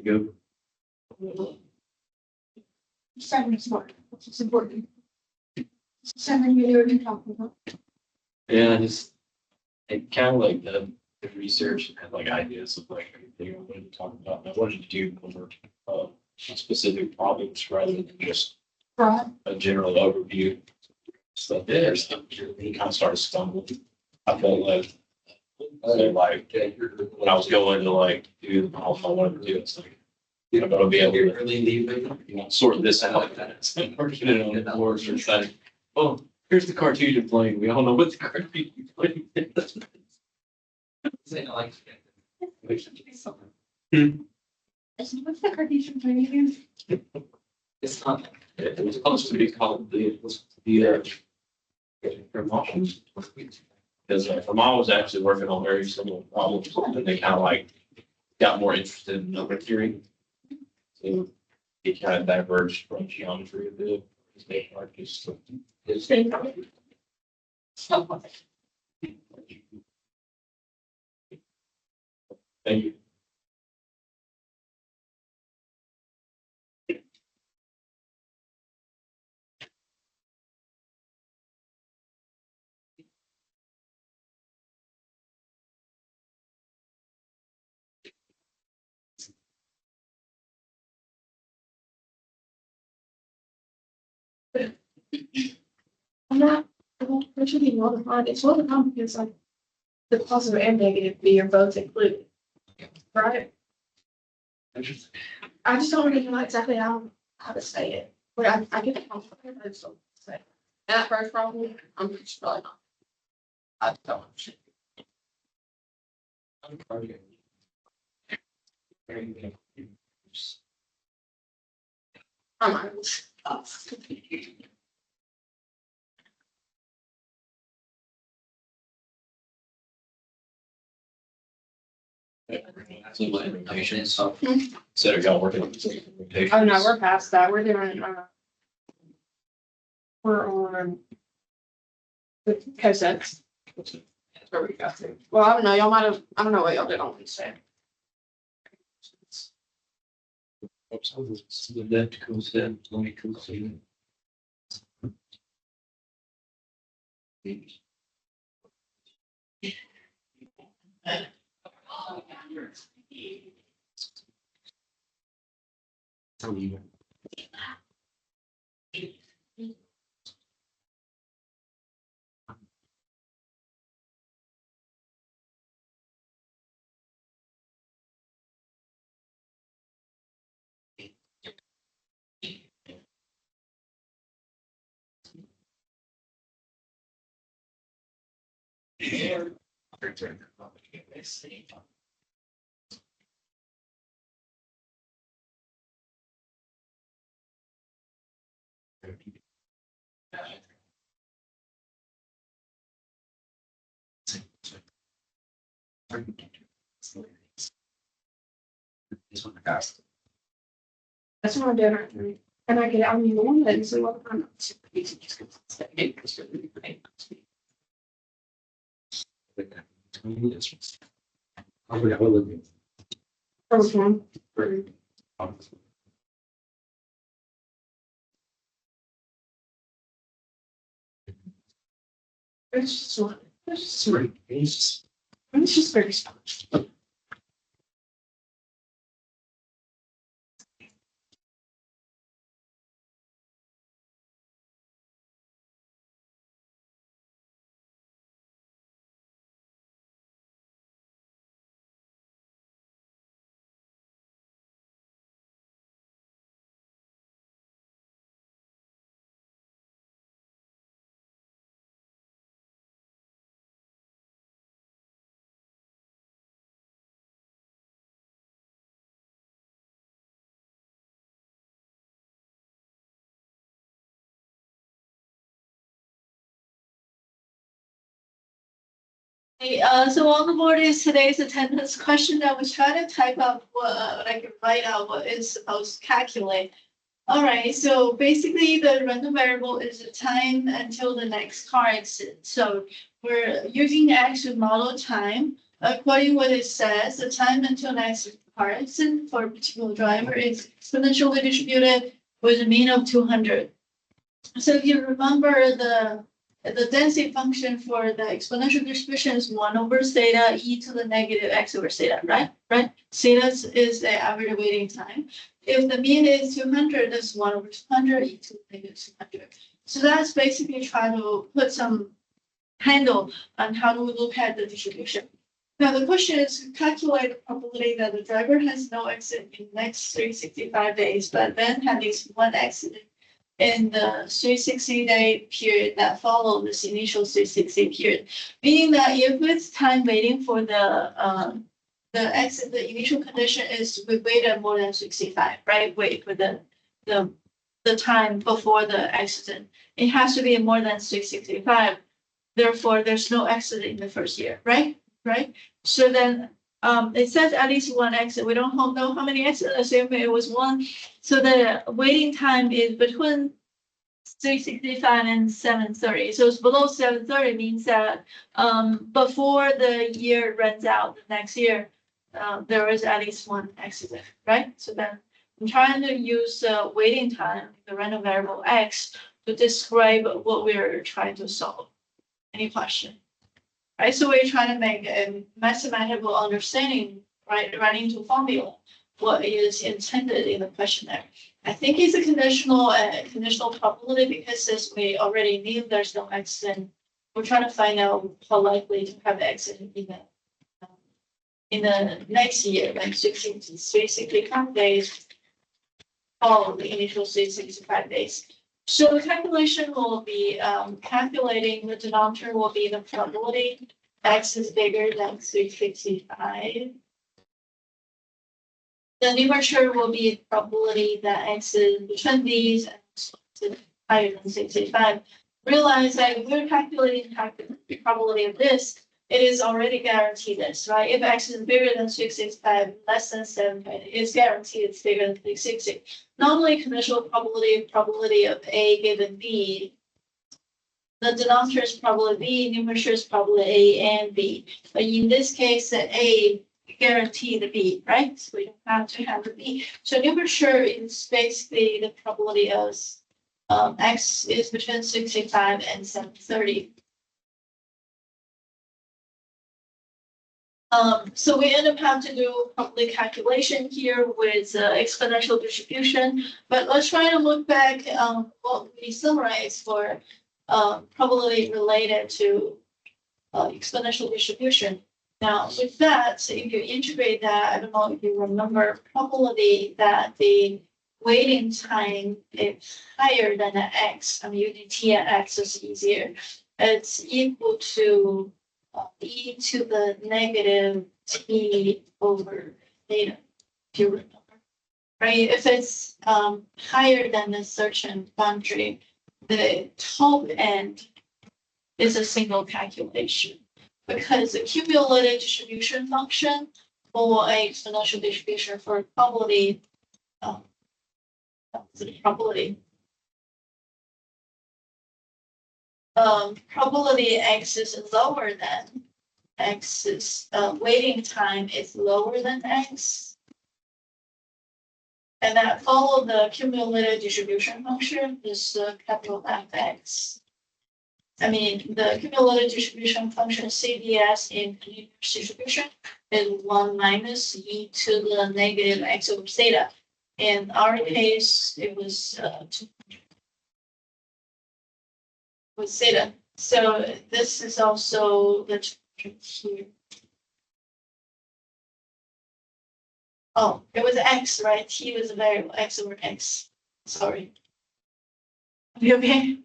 Go. Seven is smart, which is important. Seven, you already talking about. Yeah, just it kind of like the research and had like ideas of like everything I wanted to talk about. And I wanted to do more specific problems rather than just Right. a general overview. So there's he kind of started stumbling. I felt like when I was going to like do the problem I wanted to do, it's like I'm gonna be able to really sort this out. And working it on the board or saying, oh, here's the cartesian plane. We all know what the cartesian plane is. Isn't what's the Cartesian plane again? It's not. It was supposed to be called the Vermont. Because Vermont was actually working on very similar problems, and they kind of like got more interested in number theory. So it kind of diverged from geometry a bit. Thank you. I'm not, well, there should be well defined. It's well defined because like the positive and negative B are both included. Right? I just don't really know exactly how to say it. But I get the concept, but I just don't say it. And that first problem, I'm just really not. I don't understand. I'm not. So my implementation and stuff. So are y'all working on this implementation? Oh, no, we're past that. We're doing, we're on the cassettes. That's where we got to. Well, I don't know. Y'all might have, I don't know what y'all did on Wednesday. The net goes in, let me consider. Tell you. That's what I'm doing right now. And I get out on the one and see what I'm. I forgot what it is. First one. It's just one. It's just very small. Hey, so on the board is today's attendance question. I was trying to type up what I can write out what is supposed to calculate. All right, so basically the random variable is the time until the next car exit. So we're using the actual model time. According to what it says, the time until next car exit for a particular driver is exponentially distributed with a mean of 200. So if you remember the density function for the exponential distribution is 1 over theta e to the negative x over theta, right? Right? Theta is the average waiting time. If the mean is 200, that's 1 over 200 e to the negative 200. So that's basically trying to put some handle on how to look at the distribution. Now the question is calculate the probability that the driver has no exit in the next 365 days, but then has at least one exit in the 360-day period that follow this initial 360 period, meaning that if it's time waiting for the exit, the initial condition is we waited more than 65, right? Wait for the time before the accident. It has to be more than 365. Therefore, there's no exit in the first year, right? Right. So then it says at least one exit. We don't know how many exits, assume it was one. So the waiting time is between 365 and 730. So it's below 730 means that before the year runs out, the next year, there is at least one accident, right? So then I'm trying to use waiting time, the random variable x, to describe what we're trying to solve. Any question? Right, so we're trying to make a mathematical understanding, right, running to formula, what is intended in the questionnaire. I think it's a conditional probability because as we already knew there's no accident, we're trying to find out how likely to have accident in the next year, like 365 days, follow the initial 365 days. So the calculation will be calculating the denominator will be the probability x is bigger than 365. The numerator will be probability that x is between these and higher than 65. Realize that we're calculating the probability of this, it is already guaranteed this, right? If x is bigger than 365, less than 7, it's guaranteed it's bigger than 360. Normally, conditional probability of A given B. The denominator is probably B, numerator is probably A and B. But in this case, the A guarantee the B, right? So we don't have to have the B. So numerator is basically the probability of x is between 65 and 730. So we end up having to do probably calculation here with exponential distribution, but let's try to look back what we summarize for probability related to exponential distribution. Now with that, so if you integrate that, I don't know if you remember probability that the waiting time is higher than the x. I'm using t and x is easier. It's equal to e to the negative t over theta, if you remember. Right? If it's higher than the certain boundary, the top end is a single calculation because the cumulative distribution function or a exponential distribution for probability probability x is lower than x is waiting time is lower than x. And that follow the cumulative distribution function is capital Fx. I mean, the cumulative distribution function CDS in linear distribution is 1 minus e to the negative x over theta. In our case, it was 2 with theta. So this is also the here. Oh, it was x, right? T was a variable x over x. Sorry. Okay.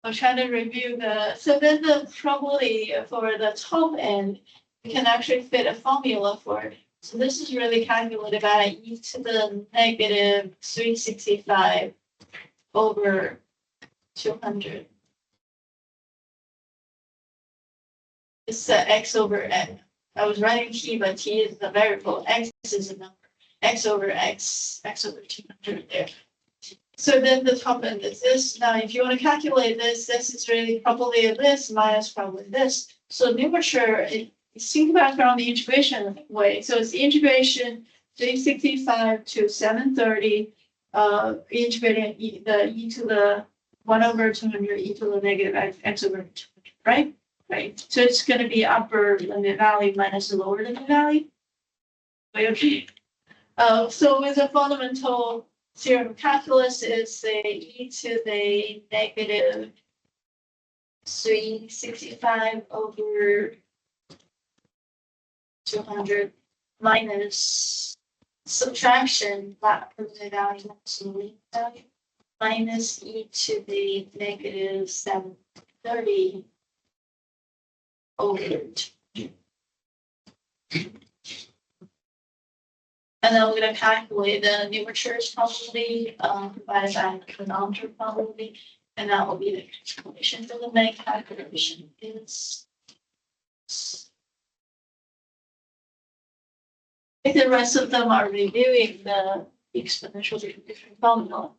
I'm trying to review so then the probability for the top end, we can actually fit a formula for it. So this is really calculated by e to the negative 365 over 200. It's x over n. I was writing t, but t is the variable, x is a number, x over 200 there. So then the top end is this. Now, if you want to calculate this is really probably this minus probably this. So numerature, think about from the integration way. So it's integration 365 to 730, integrating the e to the 1 over 200, e to the negative x over 200, right? Right. So it's going to be upper limit value minus the lower limit value. Okay. So with the fundamental theorem of calculus is the e to the negative 365 over 200 minus subtraction that limit value minus the limit value minus e to the negative 730 over 2. And then we're going to calculate the numerature probability divided by the denominator probability, and that will be the calculation. So the main calculation is. I think the rest of them are reviewing the exponential distribution formula.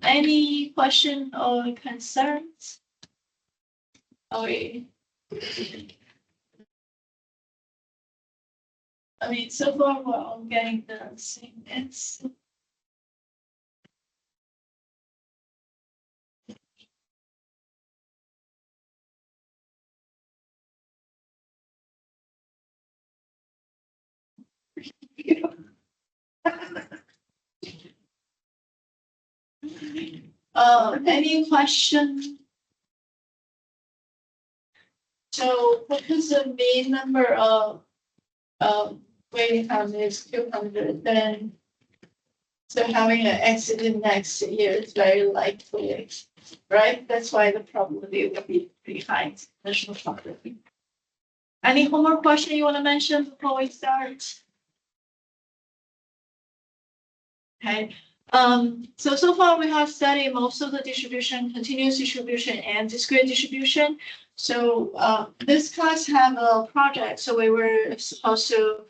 Any question or concerns? I mean, so far we're all getting the same answer. Any question? So because the mean number of waiting time is 200, then so having an accident next year is very likely, right? That's why the probability will be pretty high. National probability. Any homework question you want to mention before we start? Okay. So far we have studied most of the distribution, continuous distribution and discrete distribution. So this class have a project. So we were supposed to,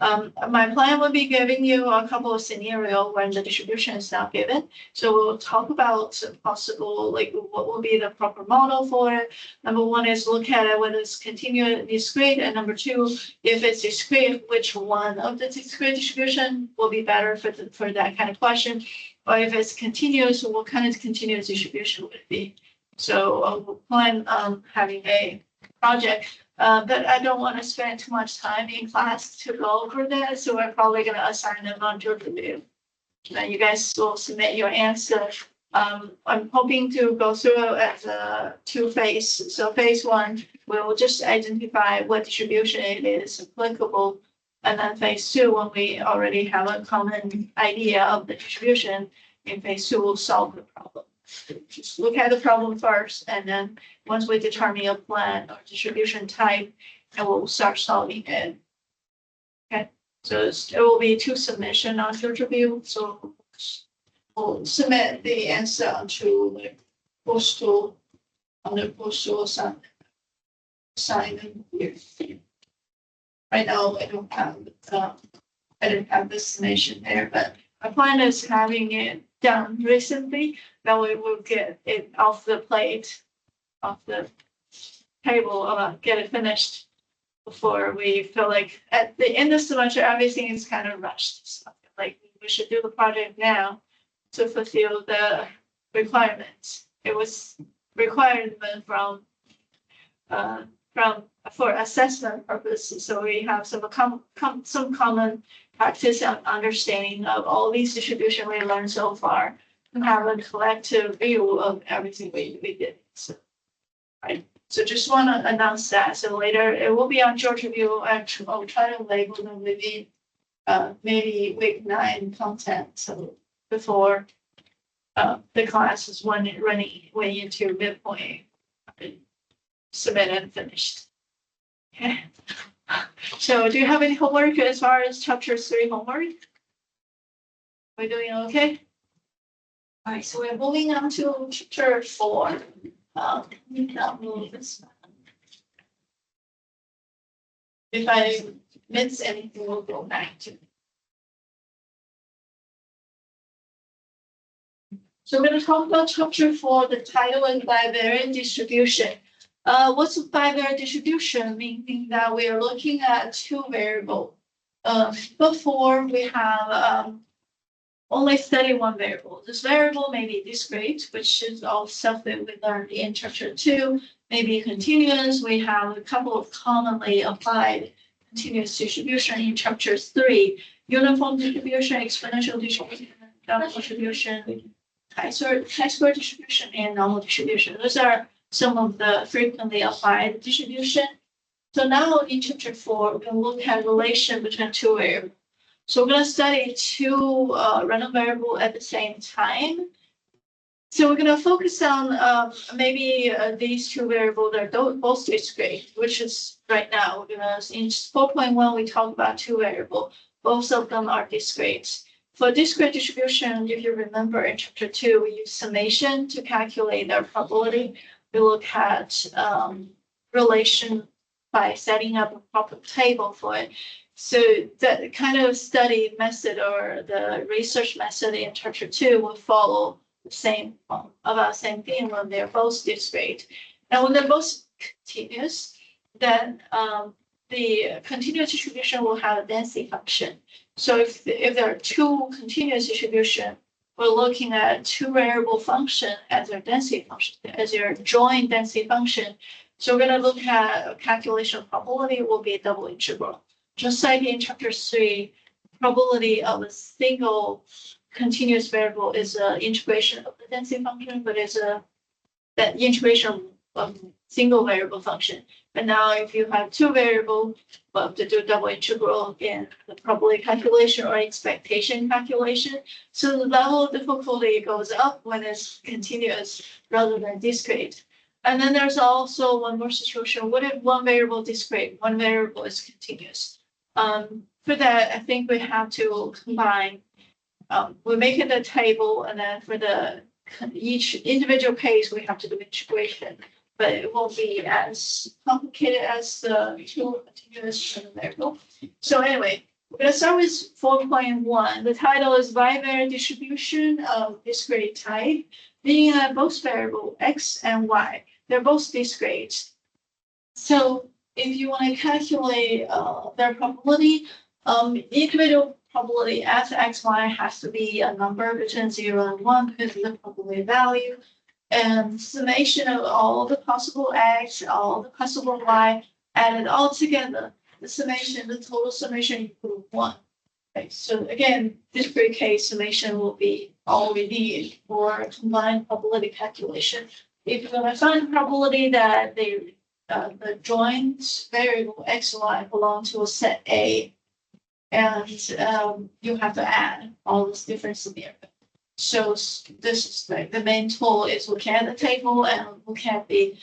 my plan would be giving you a couple of scenarios when the distribution is not given. So we'll talk about possible, like what will be the proper model for it. Number one is look at it whether it's continuous discrete, and number two, if it's discrete, which one of the discrete distribution will be better for that kind of question, or if it's continuous, what kind of continuous distribution would it be? So we'll plan having a project. But I don't want to spend too much time in class to go over that, so we're probably going to assign them on to review. Then you guys will submit your answer. I'm hoping to go through as a 2 phase. So phase 1, we'll just identify what distribution it is applicable. And then phase 2, when we already have a common idea of the distribution, in phase 2, we'll solve the problem. just look at the problem first, and then once we determine a plan or distribution type, and we'll start solving it. Okay, so it will be 2 submission on your review, so we'll submit the answer to the postal, on the postal assignment here. Right now, I don't have this summation there, but my plan is having it done recently. That way we'll get it off the plate, off the table, get it finished before we feel like at the end of the semester, everything is kind of rushed. So I feel like we should do the project now to fulfill the requirements. It was requirement from for assessment purposes. So we have some common practice and understanding of all these distribution we learned so far, and have a collective view of everything we did. So, right. So just want to announce that. So later it will be on short review. I'll try to label them within maybe week 9 content. So before the class is running way into midpoint, submitted and finished. Okay. So do you have any homework as far as chapter 3 homework? We're doing okay? All right, so we're moving on to chapter 4. Now move this. If I miss anything, we'll go back to. So we're going to talk about chapter 4. The title is bivariate distribution. What's a bivariate distribution? Meaning that we are looking at 2 variables. Before we have only study 1 variable. This variable may be discrete, which is all stuff that we learned in chapter 2. Maybe continuous. We have a couple of commonly applied continuous distribution in chapter 3. Uniform distribution, exponential distribution, double distribution, chi-square distribution, and normal distribution. Those are some of the frequently applied distribution. So now in chapter 4, we're going to look at relation between 2 variables. So we're going to study 2 random variables at the same time. So we're going to focus on maybe these 2 variables that are both discrete, which is right now. We're going to, in 4.1, we talk about 2 variables. Both of them are discrete. For discrete distribution, if you remember in chapter 2, we use summation to calculate their probability. We look at relation by setting up a proper table for it. So that kind of study method or the research method in chapter 2 will follow the same about same thing when they're both discrete. And when they're both continuous, then the continuous distribution will have a density function. So if there are 2 continuous distribution, we're looking at 2 variable function as their density function, as your joint density function. So we're going to look at calculation of probability will be a double integral. Just like in chapter 3, probability of a single continuous variable is an integration of the density function, but it's that integration of single variable function. But now if you have 2 variables, well, to do double integral in the probability calculation or expectation calculation. So the level of difficulty goes up when it's continuous rather than discrete. And then there's also one more situation. What if 1 variable is discrete, 1 variable is continuous? For that, I think we have to combine. We're making a table, and then for each individual case, we have to do integration. But it won't be as complicated as the 2 continuous variable. So anyway, we're going to start with 4.1. The title is bivariate distribution of discrete type, meaning that both variable x and y, they're both discrete. So if you want to calculate their probability, individual probability f, x, y has to be a number between 0 and 1 because of the probability value. And summation of all the possible x, all the possible y, added all together, the total summation equals 1. Okay, so again, discrete case summation will be all we need for combined probability calculation. If you're going to find the probability that the joint variable x, y belong to a set A, and you have to add all these different scenarios. shows this is like the main tool is look at the table and look at the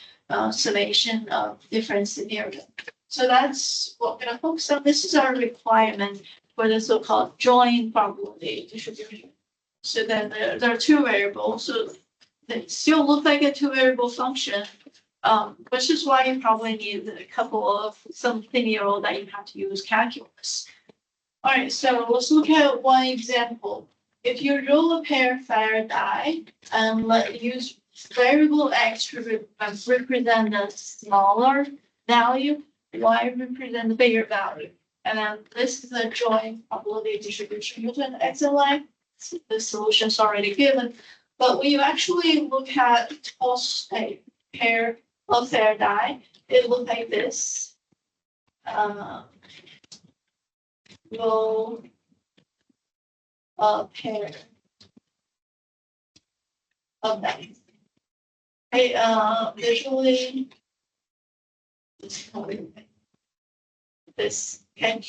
summation of different scenarios. So that's what we're gonna focus on. This is our requirement for the so-called joint probability distribution. So then there are two variables, so they still look like a two variable function. Which is why you probably need a couple of something that you have to use calculus. All right, so let's look at one example. If you roll a pair of Faraday and use variable x to represent the smaller value, y represent the bigger value. And then this is a joint probability distribution using x and y. The solution is already given. But when you actually look at toss a pair of Faraday, it looks like this. Roll a pair of dice. Okay, visually, this, okay.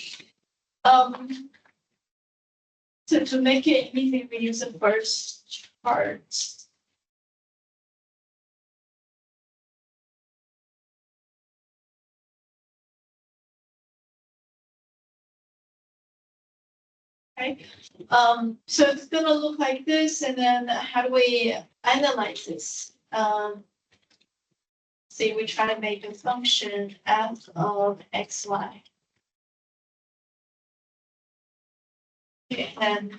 So to make it easy, we use the first part. Okay, so it's gonna look like this, and then how do we analyze this? See, we try to make a function f of xy. Okay, and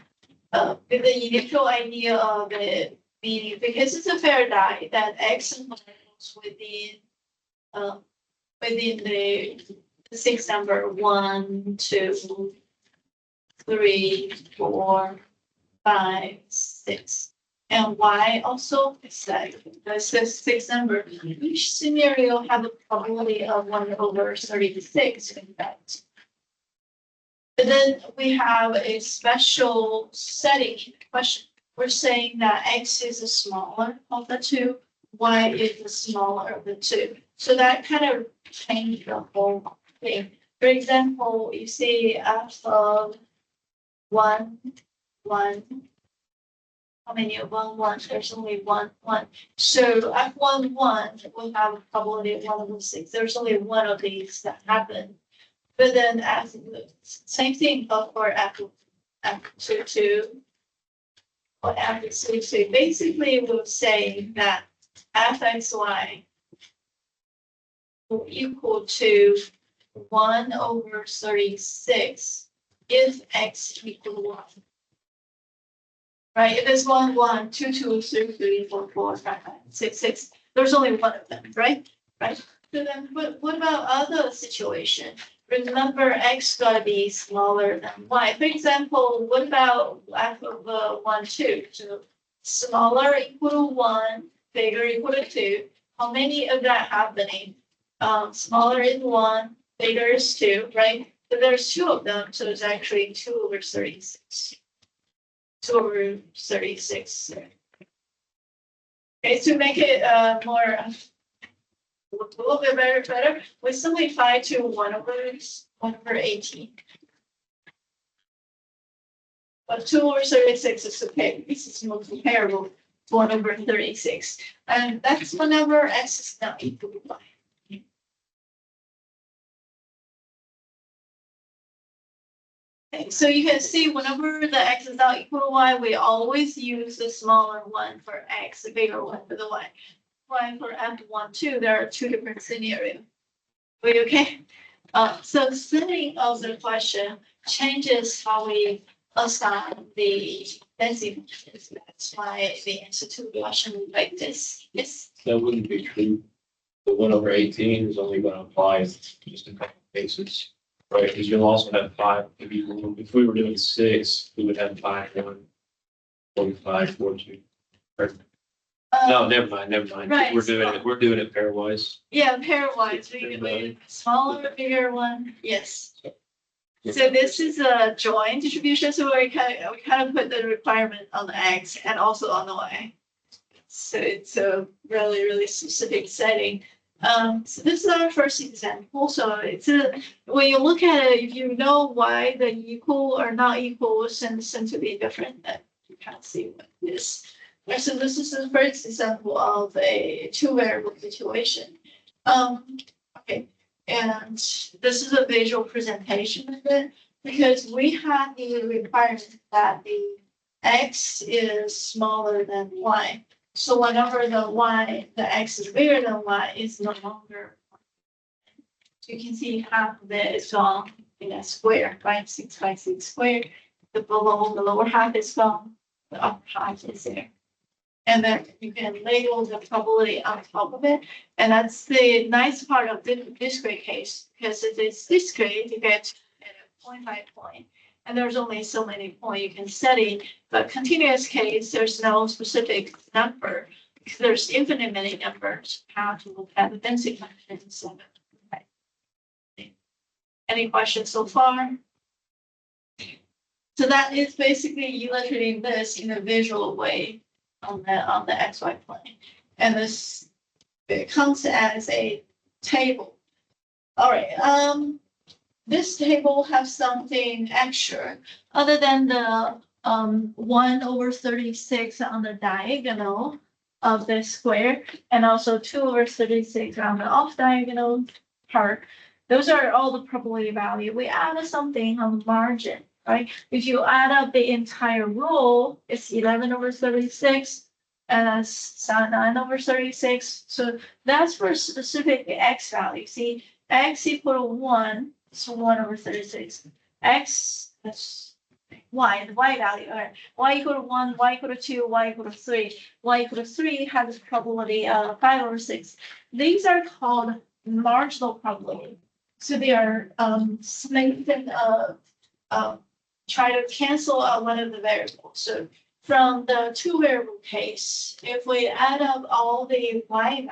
with the initial idea of it being, because it's a Faraday, that x and y is within the six number 1, 2, 3, 4, 5, 6. And y also is like the six number. Each scenario have a probability of 1/36 in fact. But then we have a special setting in the question. We're saying that x is the smaller of the two, y is the smaller of the two. So that kind of changed the whole thing. For example, you see f of 1, 1. How many of 1, 1? There's only 1, 1. So f1, 1 will have a probability of 1/6. There's only one of these that happen. But then as same thing, but for f2, 2, or f3, 2. Basically, we'll say that fxy will equal to 1/36 if x equal 1. Right, if it's 1, 1, 2, 2, 3, 3, 4, 4, 5, 5, 6, 6, there's only one of them, right? Right. So then, what about other situation? Remember, x gotta be smaller than y. For example, what about f of 1, 2? So smaller equal to 1, bigger equal to 2. How many of that happening? Smaller is 1, bigger is 2, right? So there's two of them, so it's actually 2/36. 2/36. Okay, to make it more a little bit better, we simplify to 1/18. But 2/36 is okay. This is more comparable to 1/36, and that's whenever x is not equal to y. Okay, so you can see whenever the x is not equal to y, we always use the smaller one for x, the bigger one for the y. Y for f1, 2, there are two different scenarios. We okay? So setting of the question changes how we assign the density functions. That's why the answer to the question is like this. Yes. That wouldn't be true. The 1/18 is only gonna apply in just a couple of cases, right? Because you'll also have 5. If we were doing 6, we would have 5, 1, 45, 42. No, never mind. Right. We're doing it pairwise. Yeah, pairwise, we smaller, bigger one, yes. So this is a joint distribution, so we kind of put the requirement on the x and also on the y. So it's a really, really specific setting. So this is our first example. So it's when you look at it, if you know why the equal or not equal tends to be different, can see what it is. Right, so this is the first example of a two variable situation. Okay, and this is a visual presentation of it because we have the requirement that the x is smaller than y. So whenever the x is bigger than y, it's no longer. So you can see half of it is gone in a square, right? 6 by 6 square. The lower half is gone, the upper half is there. And then you can label the probability on top of it. And that's the nice part of the discrete case, because if it's discrete, you get a point by point. And there's only so many points you can study. But continuous case, there's no specific number, because there's infinite many numbers. How to look at the density functions. Okay. Any questions so far? So that is basically illustrating this in a visual way on the XY plane. And this, it comes as a table. All right, this table has something extra other than the 1/36 on the diagonal of the square, and also 2/36 on the off diagonal part. Those are all the probability value. We added something on the margin, right? If you add up the entire rule, it's 11/36, and 9/36. So that's for specific x value. See, x equal to 1, so 1/36. X, that's y, the y value, all right. Y equal to 1, y equal to 2, y equal to 3. Y equal to 3 has a probability of 5/6. These are called marginal probability. So they are summation of try to cancel out one of the variables. So from the two variable case, if we add up all the y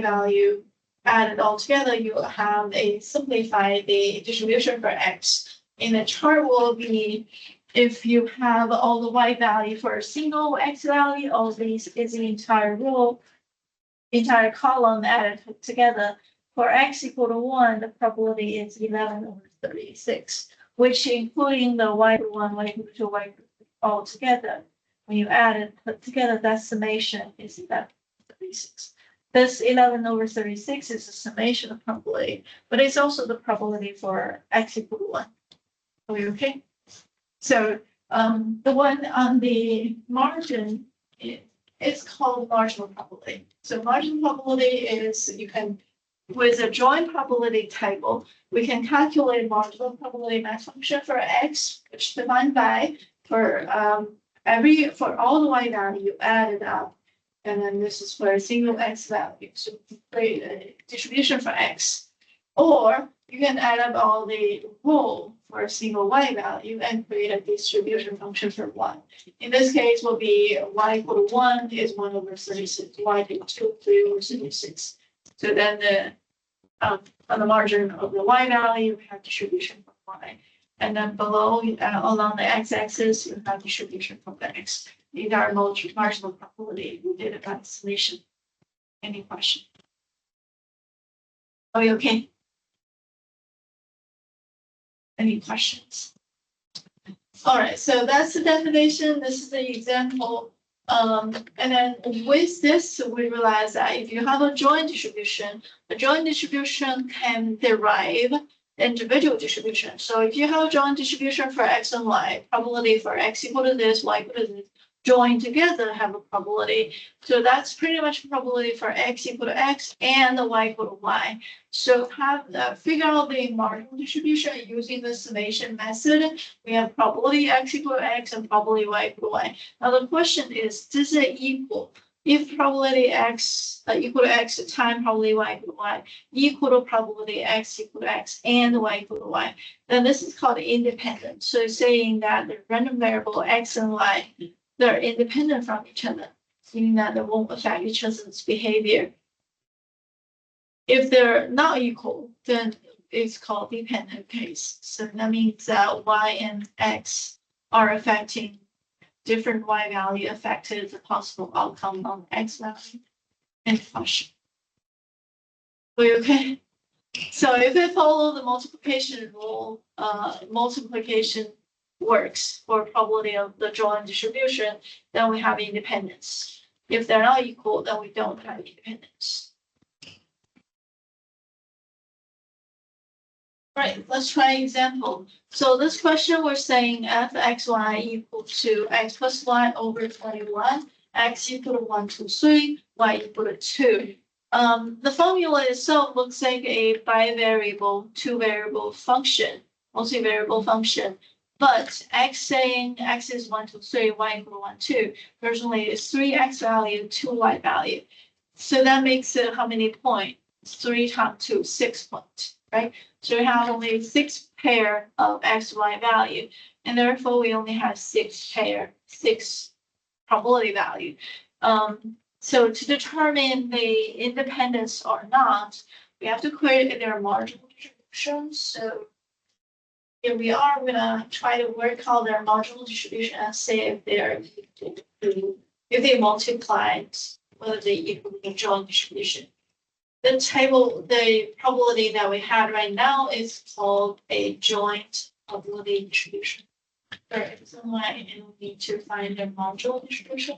value, added all together, you have a simplify the distribution for x. In the chart will be if you have all the y value for a single x value, all these is the entire row, entire column added together. For x equal to 1, the probability is 11/36, which including the y equal to 1, y equal to 2, y equal to 3 all together. When you add it, put together, that summation is 11/36. This 11/36 is a summation of probability, but it's also the probability for x equal to 1. Are we okay? So the one on the margin, it's called marginal probability. So marginal probability is you can, with a joint probability table, we can calculate marginal probability mass function for x, which defined by for all the y value added up. And then this is for a single x value. So create a distribution for x. Or you can add up all the rho for a single y value and create a distribution function for y. In this case, will be y equal to 1 is 1/36, y equal to 3/36. So then on the margin of the y value, we have distribution for y. And then below, along the x-axis, you have distribution for the x. These are marginal probability. We did it by summation. Any question? Are you okay? Any questions? All right, so that's the definition. This is the example. And then with this, we realize that if you have a joint distribution can derive individual distribution. So if you have a joint distribution for x and y, probability for x equal to this, y equal to this, join together have a probability. So that's pretty much probability for x equal to x and the y equal to y. So figure out the marginal distribution using the summation method. We have probability x equal to x and probability y equal to y. Now the question is, does it equal? If probability x equal to x times probability y equal to y equal to probability x equal to x and y equal to y, then this is called independent. So it's saying that the random variable x and y, they're independent from each other, meaning that they won't affect each other's behavior. If they're not equal, then it's called dependent case. So that means that y and x are affecting different y value affected the possible outcome on x value. Any question? Are you okay? So if we follow the multiplication rule, multiplication works for probability of the joint distribution, then we have independence. If they're not equal, then we don't have independence. Right, let's try an example. So this question we're saying f x y equal to x plus y over 21, x equal to 1, 2, 3, y equal to 2. The formula itself looks like a bivariable, two-variable function, multivariable function. But x saying x is 1, 2, 3, y equal to 1, 2. There's only 3x value, 2y value. So that makes it how many points? 3 times 2, 6 points, right? So we have only 6 pair of x, y value, and therefore we only have 6 probability value. So to determine the independence or not, we have to create their marginal distribution. So here we are, we're gonna try to work out their marginal distribution and say if they multiplied, whether they equal the joint distribution. The table, the probability that we had right now is called a joint probability distribution. For reason why you need to find the marginal distribution.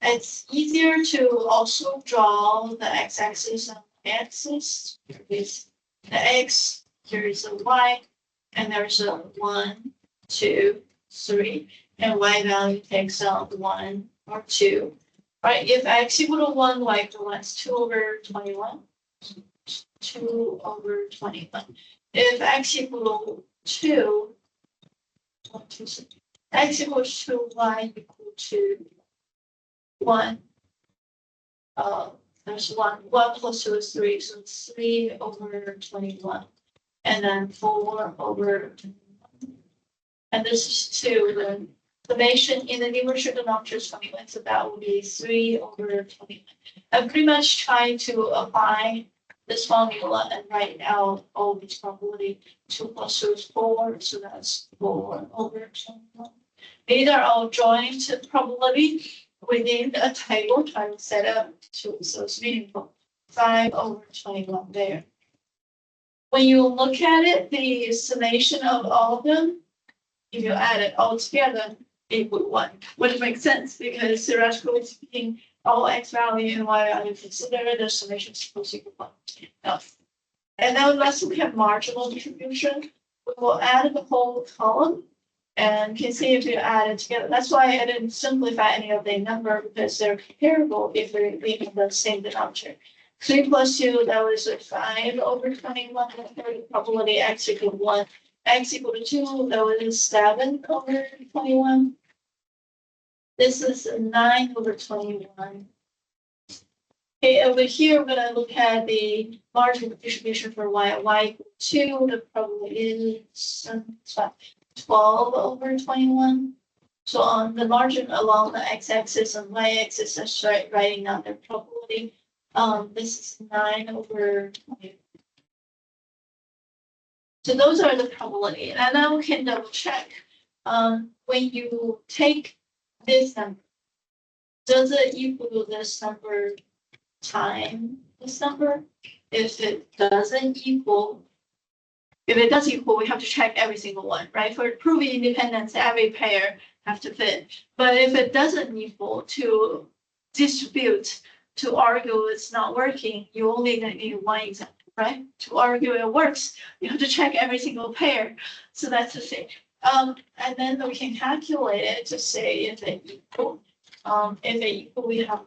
It's easier to also draw the x-axis and y-axis. With the x, there is a y, and there's a 1, 2, 3, and y value takes out 1 or 2. Right, if x equal to 1, y equal to 1, it's 2 over 21. 2 over 21. If x equal to 2, 1, 2, 3, x equals to y equal to 1. There's 1 plus 2 is 3, so it's 3 over 21. And then 4 over 21. And this is 2, then summation in the numerator denominator is 21, so that will be 3 over 21. I'm pretty much trying to apply this formula and write out all these probability. 2 plus 2 is 4, so that's 4 over 21. These are all joint probability within a table trying to set up to, so it's meaningful. 5 over 21 there. When you look at it, the summation of all of them, if you add it all together, equal 1, which makes sense because theoretically speaking, all x value and y value considered, the summation is supposed to equal 1. Now, and now let's look at marginal distribution. We will add the whole column and can see if you add it together. That's why I didn't simplify any of the number because they're comparable if we leave the same denominator. 3 plus 2, that was 5 over 21, the probability x equal to 1. X equal to 2, that was 7 over 21. This is 9 over 21. Okay, over here, we're gonna look at the marginal distribution for y. Y equal to 2, the probability is 12 over 21. So on the margin along the x-axis and y-axis, I start writing down their probability. This is 9 over 20. So those are the probability, and then we can double check. When you take this number, does it equal this number times this number? If it doesn't equal, if it does equal, we have to check every single one, right? For proving independence, every pair have to fit. But if it doesn't equal, to distribute, to argue it's not working, you only need one example, right? To argue it works, you have to check every single pair. So that's the thing. And then we can calculate it to say if they equal. If they equal, we have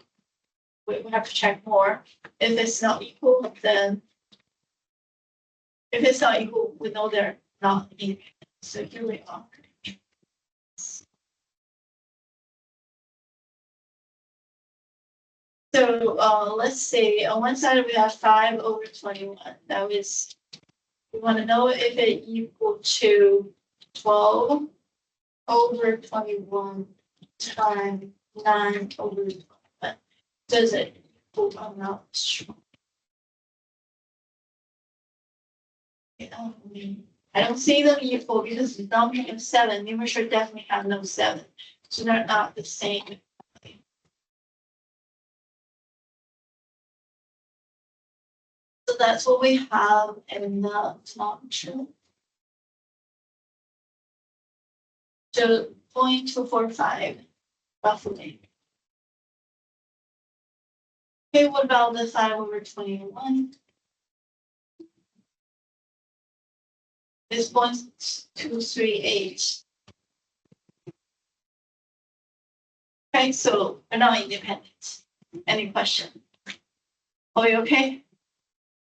to check more. If it's not equal, then if it's not equal, we know they're not independent. So here we are. So let's say on one side we have 5 over 21. That is, we want to know if it equal to 12 over 21 times 9 over 21. Does it equal or not? I don't see them equal because the denominator is 7. Numerator definitely have no 7. So they're not the same. So that's what we have in the denominator. So 0.245 roughly. Okay, what about the 5/21? It's 0.238. Okay, so we're not independent. Any question? Are you okay?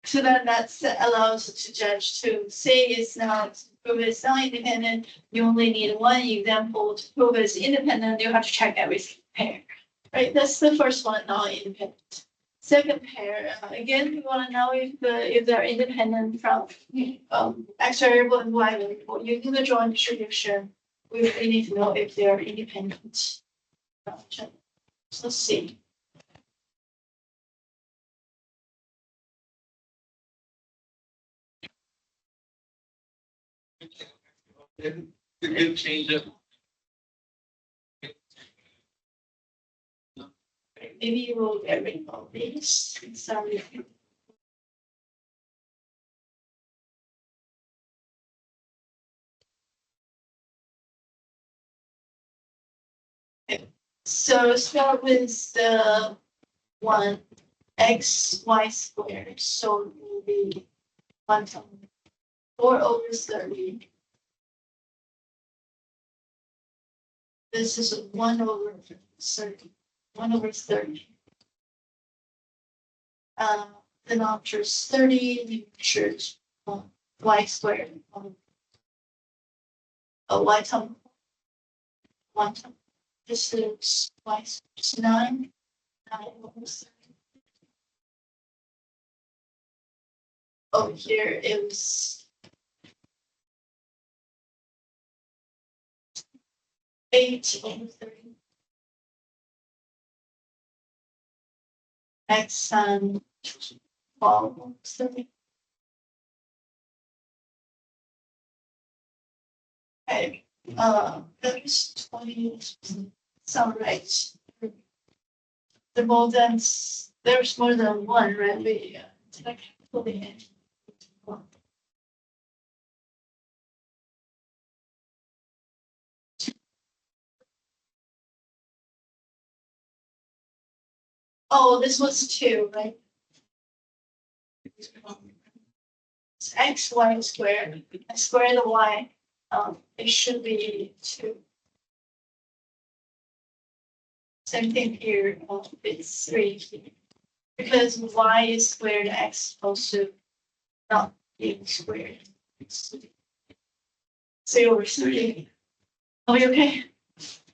So then that allows the judge to say it's not, prove it's not independent. You only need one example to prove it's independent. You have to check every pair, right? That's the first one, not independent. Second pair, again, we want to know if they're independent from X variable and Y variable. Using the joint distribution, we really need to know if they are independent. So let's see. The good change up. Maybe we'll get rid of these. Sorry. So start with the one xy squared. So it will be 4/30. This is 1/30. 1/30. Denominator is 30. Numerator is y squared. Y times 1 times. This is y squared 9. 9/30. Over here it was 8/30. X and 12/30. Okay, there's 20. Sound right. The more than there's more than one, right? We did I calculate it? Oh, this was 2, right? It's x y squared. I square the y. It should be 2. Same thing here. It's 3 because y is squared, x is supposed to not be squared. 0/3. Are we okay?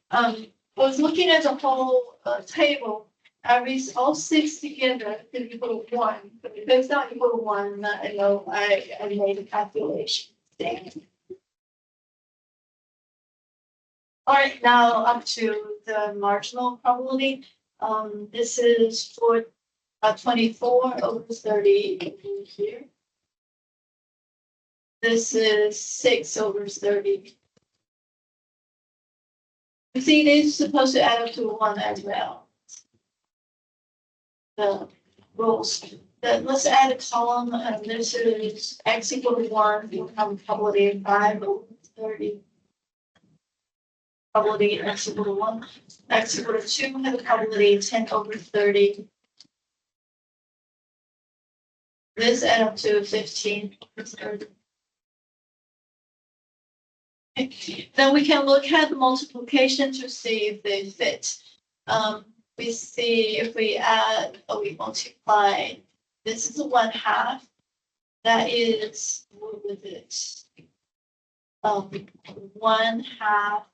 I was looking at the whole table. All 6 together is equal to 1. But if it's not equal to 1, I know I made a calculation. All right, now up to the marginal probability. This is for 24/30 here. This is 6/30. I think it is supposed to add up to 1 as well. The rules. Let's add a column, and this is x equal to 1. We have a probability of 5/30. Probability x equal to 1. X equal to 2 has a probability of 10/30. This add up to 15/30. Then we can look at the multiplication to see if they fit. We see if we add or we multiply, this is a 1/2. That is, what was it? 1/2,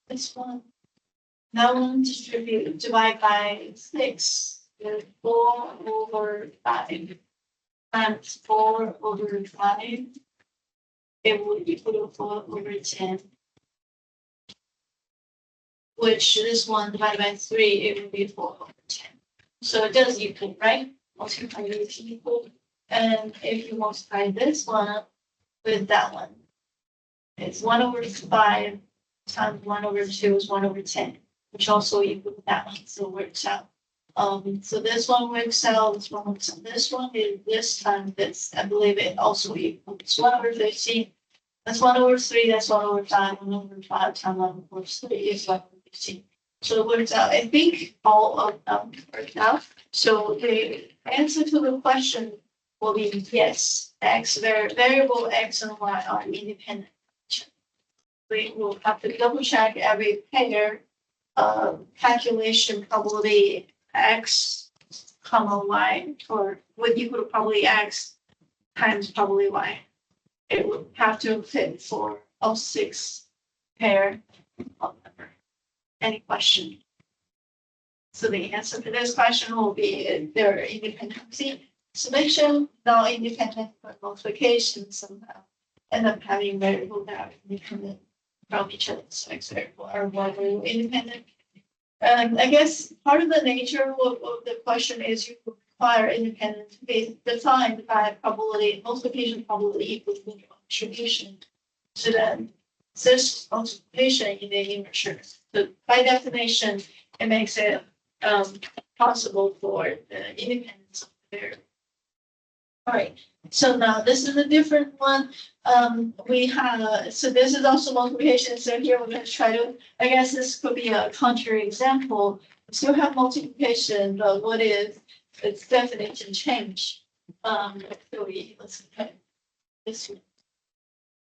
this one. That one divide by 6, 4/5. Times 4/5. It would equal to 4/10. Which this one divided by 3, it would be 4/10. So it does equal, right? Multiply these equal. And if you multiply this one with that one, it's 1/5 times 1/2 is 1/10, which also equals that one. So it works out. So this one works out, this one works out. This one is this time, this, I believe it also equals 1/15. That's 1/3, that's 1/5, 1/5 times 1/3 is 1/15. So it works out, I think all of them worked out. So the answer to the question will be yes, variable X and Y are independent. We will have to double check every pair, calculation probability X comma Y, or would equal to probably X times probably Y. It would have to fit for all 6 pair of number. Any question? So the answer to this question will be their independency. Summation, not independent, but multiplication somehow end up having variable that are independent from each other. So X variable are one variable independent. I guess part of the nature of the question is you require independent to be defined by probability, multiplication probability equals linear distribution. So then this multiplication in the inertia. So by definition, it makes it possible for the independence of the variable. All right, so now this is a different one. We have, so this is also multiplication. So here we're going to try to, I guess this could be a contrary example. We still have multiplication, but what if its definition change? So let's look at this one.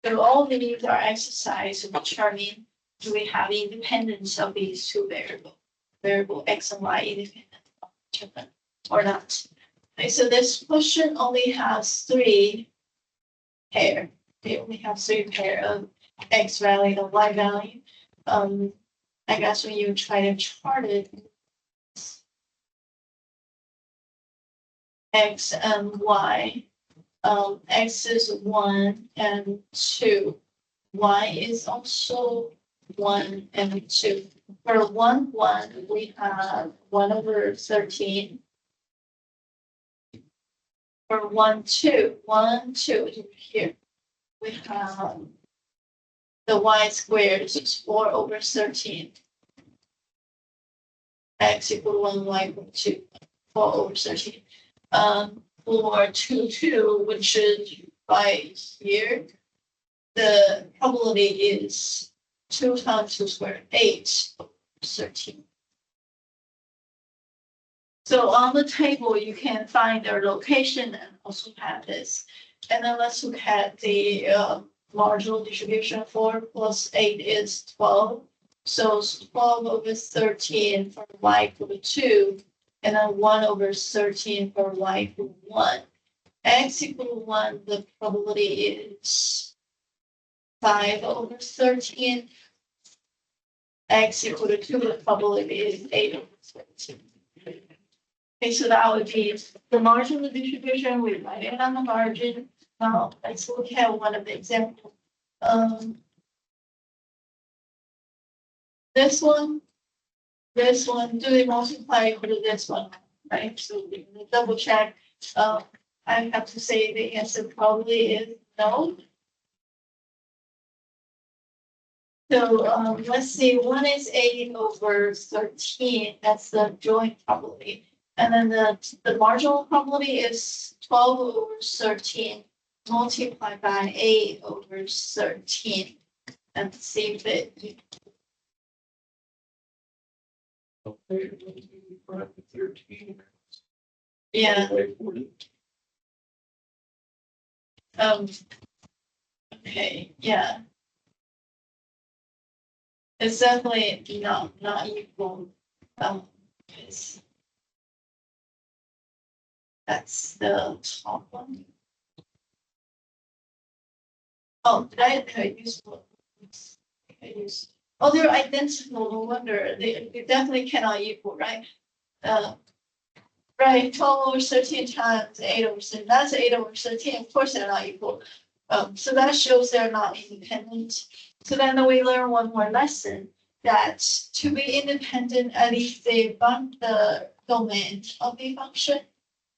So all these are exercises determining do we have independence of these two variable X and Y independent of each other or not. Okay, so this question only has 3 pair. They only have 3 pair of X value and Y value. I guess when you try to chart it, X and Y, X is 1 and 2. Y is also 1 and 2. For 1, 1, we have 1/13. For 1, 2, 1, 2 here, we have the Y squared is 4/13. X equal 1, Y equal 2, 4/13. For 2, 2, which is right here, the probability is 2 times 2 squared, 8/13. So on the table, you can find their location and also have this. And then let's look at the marginal distribution. 4 plus 8 is 12. So 12/13 for Y equal to 2. And then 1/13 for Y equal to 1. X equal to 1, the probability is 5/13. X equal to 2, the probability is 8/13. Okay, so that would be the marginal distribution. We write it on the margin. Now let's look at one of the examples. This one, do they multiply equal to this one, right? So we double check. I have to say the answer probably is no. So let's see, one is 8/13. That's the joint probability. And then the marginal probability is 12/13 multiplied by 8/13. And see if it. Yeah. Okay, yeah. It's definitely not equal. That's the top one. Oh, did I use? Oh, they're identical. No wonder they definitely cannot equal, right? Right, 12/13 times 8/13. That's 8/13. Of course, they're not equal. So that shows they're not independent. So then we learn one more lesson that to be independent, at least the domain of the function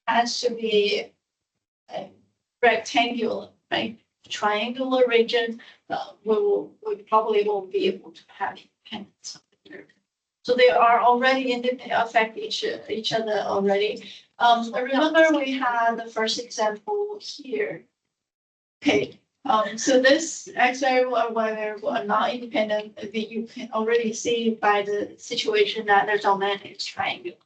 has to be rectangular, right? Triangular region, we probably won't be able to have independence of the variable. So they are already affect each other already. Remember we had the first example here. Okay, So this X variable or Y variable are not independent. You can already see by the situation that their domain is triangle.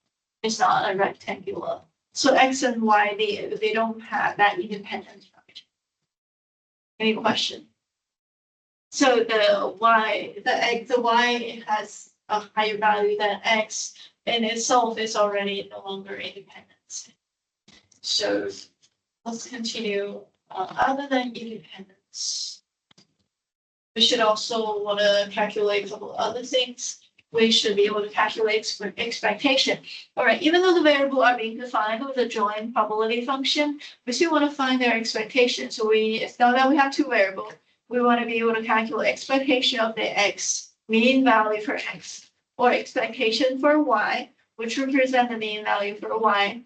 It's not a rectangular. So X and Y, they don't have that independence from each other. Any question? So the Y has a higher value than X, and itself is already no longer independent. So let's continue. Other than independence, we should also want to calculate a couple other things. We should be able to calculate expectation. All right, even though the variable are being defined with a joint probability function, we still want to find their expectation. So now that we have two variables, we want to be able to calculate expectation of the X, mean value for X, or expectation for Y, which represent the mean value for Y.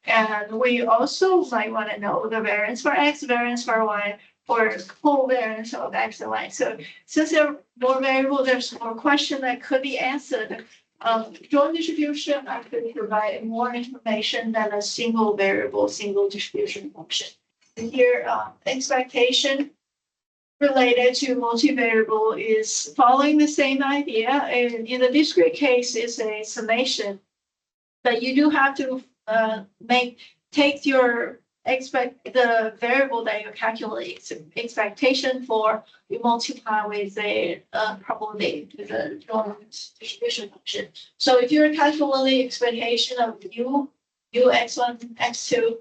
And we also might want to know the variance for X, variance for Y, or covariance of X and Y. So since there are more variables, there's more question that could be answered. Joint distribution, I could provide more information than a single variable, single distribution function. And here, expectation related to multivariable is following the same idea. And in the discrete case, it's a summation. But you do have to take the variable that you calculate expectation for, you multiply with a probability with a joint distribution function. So if you're calculating expectation of u x1, x2,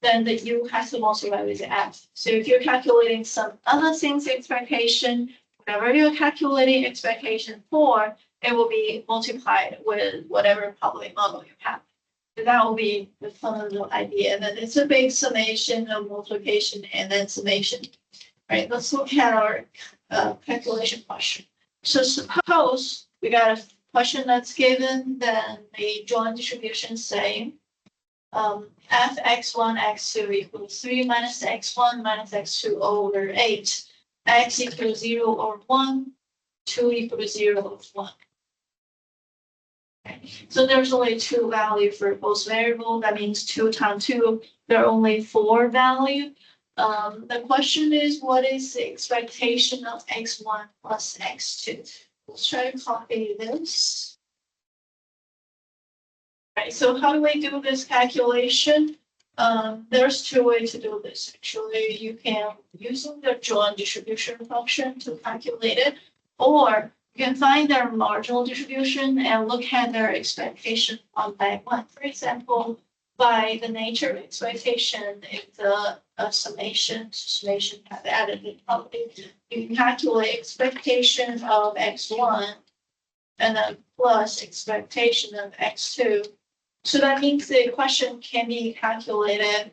then the u has to multiply with f. So if you're calculating some other things expectation, whatever you're calculating expectation for, it will be multiplied with whatever probability model you have. So that will be the fundamental idea. And then it's a big summation of multiplication and then summation. All right, let's look at our calculation question. So suppose we got a question that's given, then the joint distribution saying f x1, x2 equals 3 minus x1 minus x2 over 8. X equals 0 or 1, 2 equals 0 or 1. So there's only two value for both variable. That means 2 times 2, there are only 4 value. The question is, what is the expectation of x1 plus x2? Let's try to copy this. Right, so how do we do this calculation? There's two ways to do this. Actually, you can using the joint distribution function to calculate it, or you can find their marginal distribution and look at their expectation one by one. For example, by the nature of expectation, if the summation have added in probability, you can calculate expectation of x1 and then plus expectation of x2. So that means the question can be calculated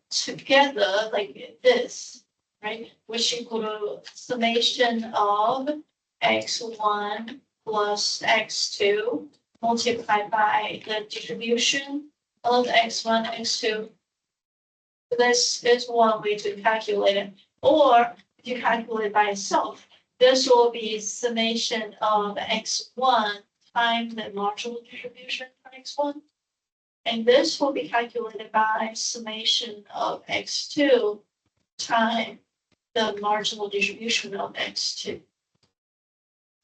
together like this, right? Which equal to summation of x1 plus x2 multiplied by the distribution of x1, x2. This is one way to calculate it. Or if you calculate by itself, this will be summation of x1 times the marginal distribution for x1. And this will be calculated by summation of x2 times the marginal distribution of x2.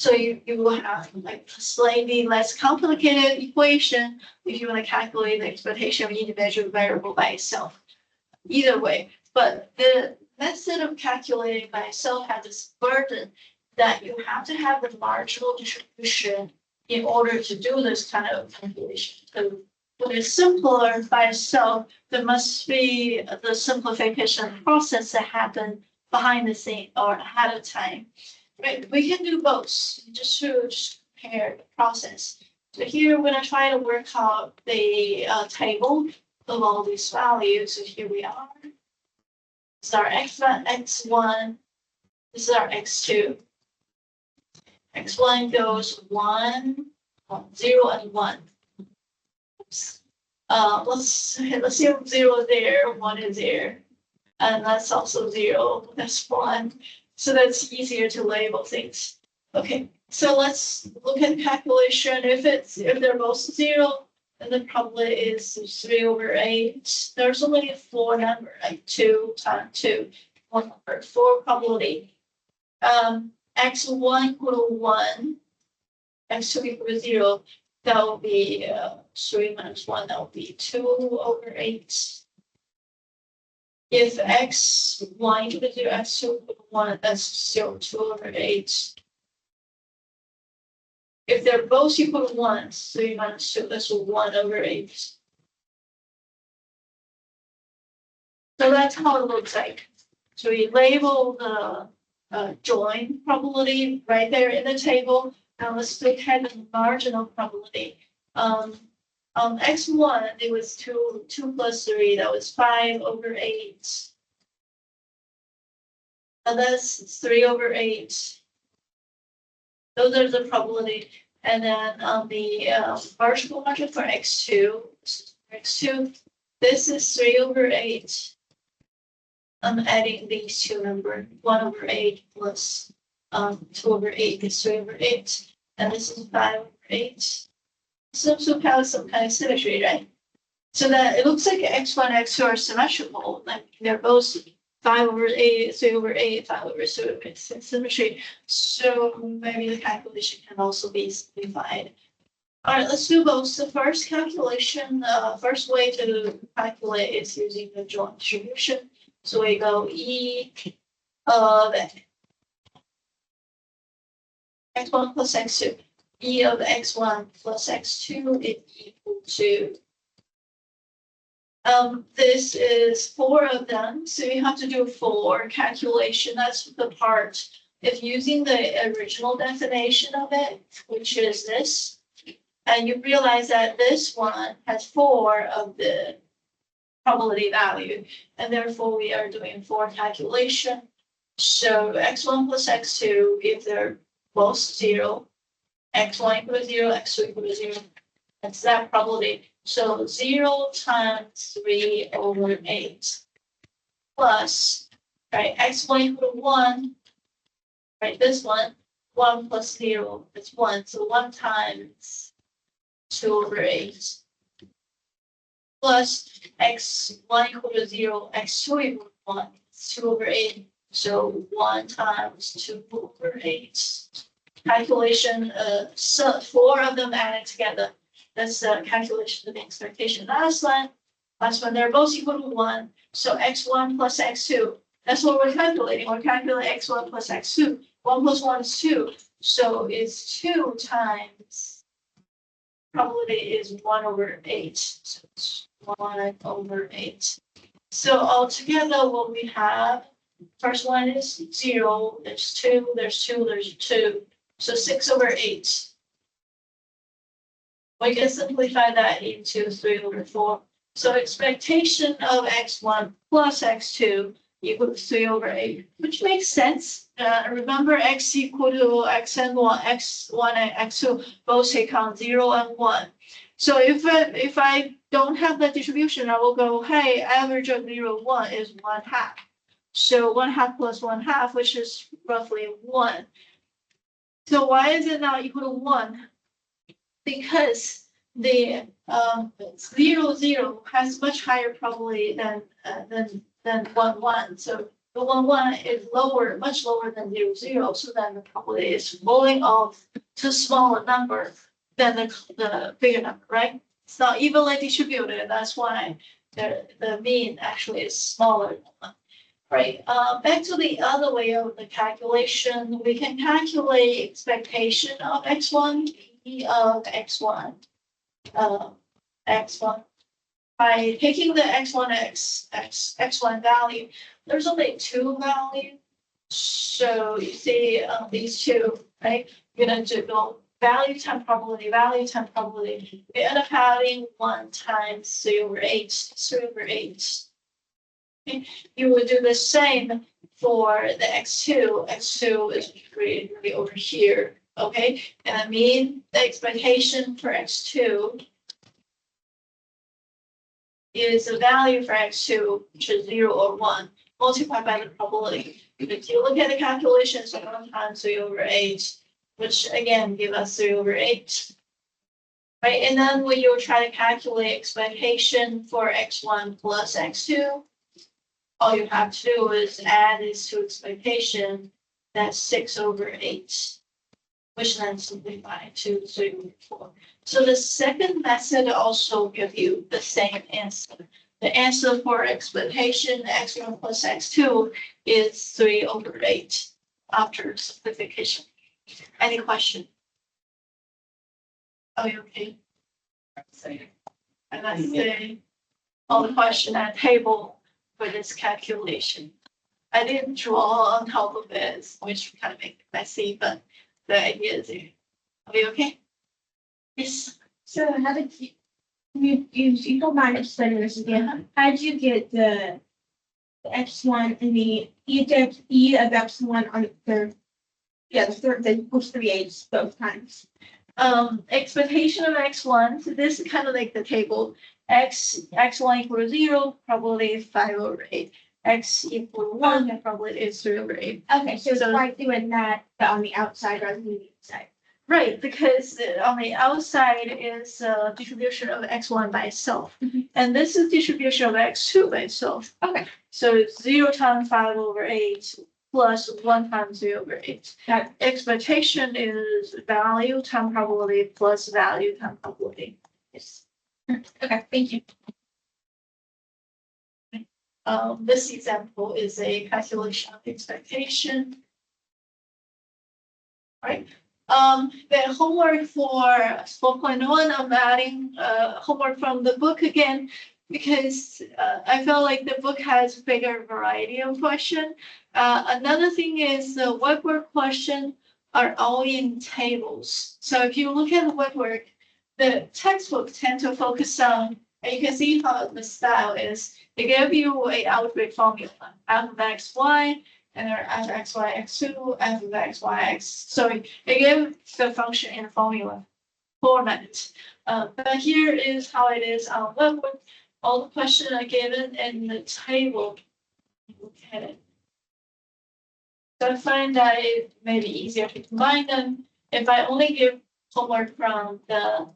So you will have like a slightly less complicated equation if you want to calculate the expectation of individual variable by itself. Either way, but the method of calculating by itself has this burden that you have to have the marginal distribution in order to do this kind of calculation. So when it's simpler by itself, there must be the simplification process that happens behind the scene or ahead of time. Right, we can do both just to compare the process. So here we're going to try to work out the table of all these values. So here we are. This is our x1, this is our x2. x1 goes 1, 0, and 1. Oops. Let's see 0 there, 1 is there, and that's also 0. That's 1. So that's easier to label things. Okay, so let's look at calculation. If they're both 0, then the probability is 3 over 8. There's only 4 number, like 2 times 2. one number for probability. X1 equal to 1, X2 equal to 0, that will be 3 minus 1, that will be 2 over 8. If X1 equal to 0, X2 equal to 1, that's 0, 2 over 8. If they're both equal to 1, 3 minus 2, that's 1 over 8. So that's how it looks like. So we label the join probability right there in the table. Now let's look at the marginal probability. On X1, it was 2 plus 3, that was 5 over 8. And that's 3 over 8. Those are the probability. And then on the marginal margin for X2, this is 3 over 8. I'm adding these two numbers, 1 over 8 plus 2 over 8 is 3 over 8. And this is 5 over 8. So have some kind of symmetry, right? So that it looks like X1 and X2 are symmetrical. Like they're both 5 over 8, 3 over 8, 5 over 3 over 8, symmetry. So maybe the calculation can also be simplified. All right, let's do both. The first calculation, first way to calculate is using the joint distribution. So we go E of X1 plus X2. E of X1 plus X2 is equal to, this is 4 of them. So you have to do 4 calculation. That's the part. If using the original definition of it, which is this, and you realize that this one has 4 of the probability value, and therefore we are doing 4 calculation. So X1 plus X2, if they're both 0, X1 equal to 0, X2 equal to 0, that's that probability. So 0 times 3 over 8 plus, right, X1 equal to 1, right, this one, 1 plus 0, it's 1, so 1 times 2 over 8. Plus X1 equal to 0, X2 equal to 1, it's 2 over 8. So 1 times 2 over 8. Calculation, so 4 of them added together. That's the calculation of the expectation. Last one, they're both equal to 1. So X1 plus X2, that's what we're calculating. We're calculating X1 plus X2. 1 plus 1 is 2. So it's 2 times, probability is 1 over 8. So it's 1 over 8. So altogether, what we have, first one is 0, there's 2, there's 2, there's 2. So 6 over 8. We can simplify that into 3 over 4. So expectation of X1 plus X2 equals 3 over 8, which makes sense. Remember X equal to X and 1, X1 and X2 both take on 0 and 1. So if I don't have that distribution, I will go, hey, average of 0, 1 is 1/2. So 1/2 plus 1/2, which is roughly 1. So why is it not equal to 1? Because the 0, 0 has much higher probability than 1, 1. So the 1, 1 is lower, much lower than 0, 0. So then the probability is falling off to a smaller number than the bigger number, right? It's not evenly distributed. That's why the mean actually is smaller than 1. Right, back to the other way of the calculation, we can calculate expectation of X1, E of X1, X1. By taking the X1 value, there's only 2 values. So you see these 2, right? You're going to go value times probability, value times probability. We end up having 1 times 3 over 8, 3 over 8. You would do the same for the X2. X2 is really over here, okay? And I mean, the expectation for X2 is the value for X2, which is 0 or 1, multiplied by the probability. If you look at the calculations, 1 times 3 over 8, which again give us 3 over 8. Right, and then when you try to calculate expectation for X1 plus X2, all you have to do is add these two expectation, that's 6/8, which then simplify to 3/4. So the second method also give you the same answer. The answer for expectation, x1 plus x2 is 3/8 after simplification. Any question? Are you okay? And that's the all the question at table for this calculation. I didn't draw on top of it, which kind of make it messy, but the idea is there. Are we okay? Yes. So how did you don't mind explaining this again? How did you get the x1 and the e of x1 on the third? Yeah, the third, the equals 3/8 both times. Expectation of x1, so this is kind of like the table. X1 equals 0, probably 5/8. X equals 1, probably is 3/8. Okay, so it's like doing that, but on the outside rather than the inside. Right, because on the outside is distribution of x1 by itself. Mhm. And this is distribution of x2 by itself. Okay. So it's 0 times 5/8 plus 1 times 3/8. Got it. Expectation is value times probability plus value times probability. Yes. Okay, thank you. This example is a calculation of expectation. Right. The homework for 4.1, I'm adding homework from the book again because I felt like the book has bigger variety of question. Another thing is the web work question are all in tables. So if you look at the web work, the textbook tend to focus on, and you can see how the style is. They give you a algebraic formula, f of x, y, and then f of x, y, x2, f of x, y, x. So they give the function in formula format. But here is how it is on webwork. All the questions are given in the table. Look at it. So I find that it may be easier to combine them. If I only give homework from the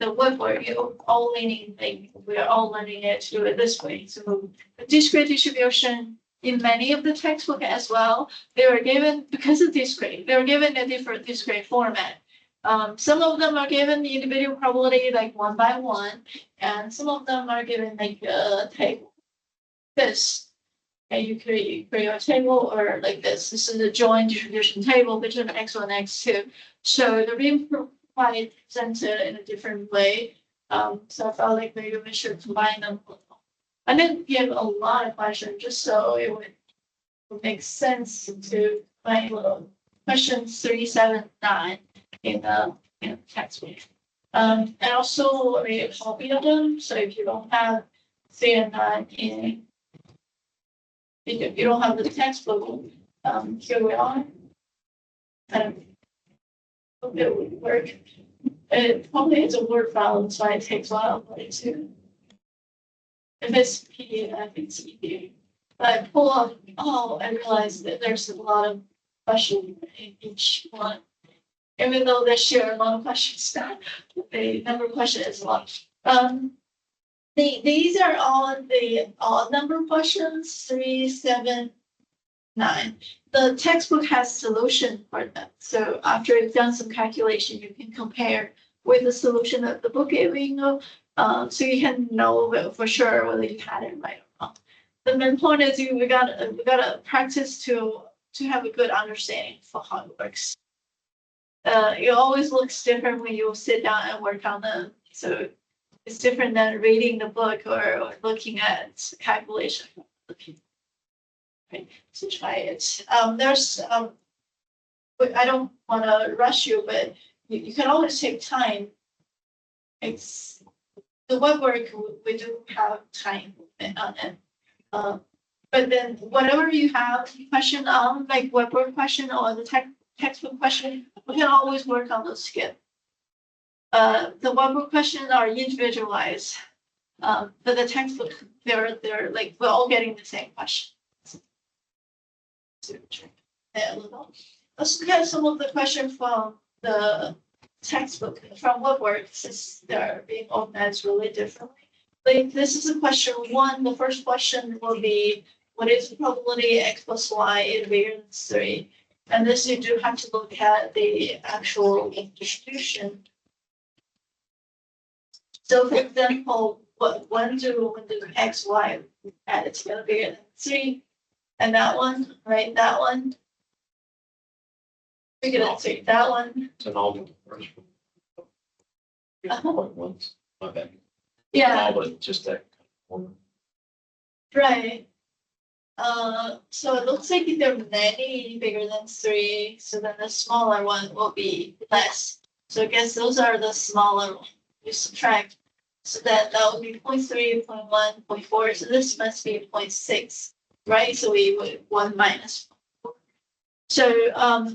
webwork, you're all learning, like we're all learning it to do it this way. So the discrete distribution in many of the textbook as well, they were given, because of discrete, they were given a different discrete format. Some of them are given the individual probability like 1 by 1, and some of them are given like a table. This, and you create a table or like this. This is a joint distribution table between x1 and x2. So the real might present it in a different way. So I felt like maybe we should combine them. I didn't give a lot of questions just so it would make sense to my little questions 3, 7, 9 in the textbook. And also I made a copy of them. So if you don't have 3 and 9 if you don't have the textbook, here we are. Hope it would work. It probably is a Word file, so it takes a while for it to. If it's PDF, it's easier. But I pull up, I realized that there's a lot of questions in each one. Even though they share a lot of questions, the number of questions is a lot. These are all the odd number questions, 3, 7, 9. The textbook has solution for them. So after you've done some calculation, you can compare with the solution of the book giving you. So you can know for sure whether you had it right or wrong. The main point is we gotta practice to have a good understanding for how it works. It always looks different when you sit down and work on them. So it's different than reading the book or looking at calculation. Right, so try it. There's I don't want to rush you, but you can always take time. It's the web work we do have time on it. But then whatever you have question on, like web work question or the textbook question, we can always work on those together. The web work questions are individualized, but the textbook they're like we're all getting the same question. Let's look at some of the questions from the textbook from webwork, since they're being organized really differently. Like this is a question 1. The first question will be what is the probability x plus y is bigger than 3? And this you do have to look at the actual distribution. So for example, when do x, y add together bigger than 3? And that one, right? That one. Bigger than 3. That one. It's an all first. Point ones, my bad. Yeah. All but just that one. Right. So it looks like there are many bigger than 3, so then the smaller one will be less. So I guess those are the smaller ones. You subtract. So that would be 0.3, 0.1, 0.4. So this must be 0.6, right? So we would 1 minus. So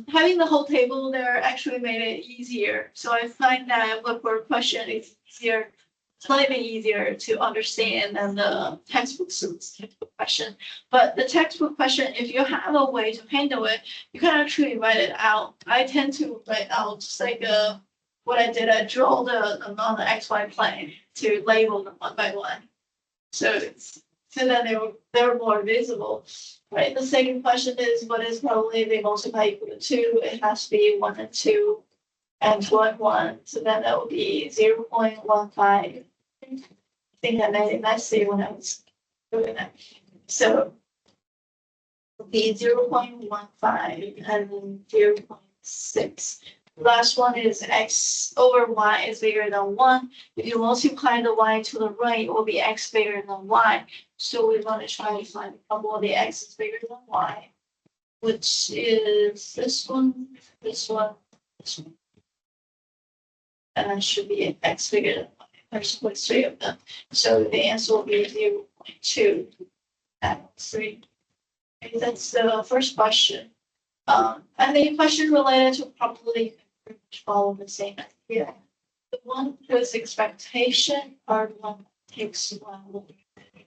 having the whole table there actually made it easier. So I find that what word question is easier, slightly easier to understand than the textbook question. But the textbook question, if you have a way to handle it, you can actually write it out. I tend to write out just like what I did. I draw them on the XY plane to label them one by one. So then they're more visible. Right, the second question is what is probably they multiply equal to 2? It has to be 1 and 2 and 2 and 1. So then that would be 0.15. I think I made it nicely when I was doing that. So it would be 0.15 and then 0.6. Last one is x over y is bigger than 1. If you multiply the y to the right, it will be x bigger than y. So we want to try to find the probability x is bigger than y, which is this one, this one, this one. And that should be x bigger than y. There's 3 of them. So the answer will be 0.2 and 3. Okay, that's the first question. And the question related to probability pretty much follow the same idea. The one whose expectation are the one that takes one.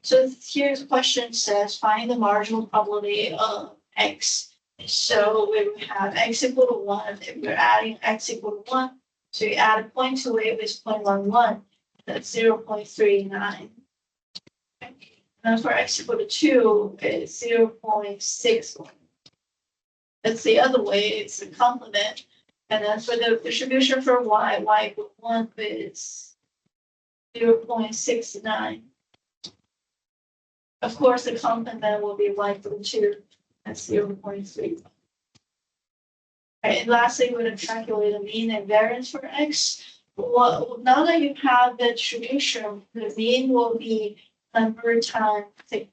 So here's the question says find the marginal probability of x. So we would have x equal to 1. If we're adding x equal to 1, so you add a point to it with 0.11, that's 0.39. And then for x equal to 2, it's 0.61. That's the other way, it's a complement. And then for the distribution for y equal to 1 is 0.69. Of course, the complement will be y equal to 2, that's 0.3. And lastly, we're going to calculate the mean and variance for x. Well, now that you have the distribution, the mean will be number times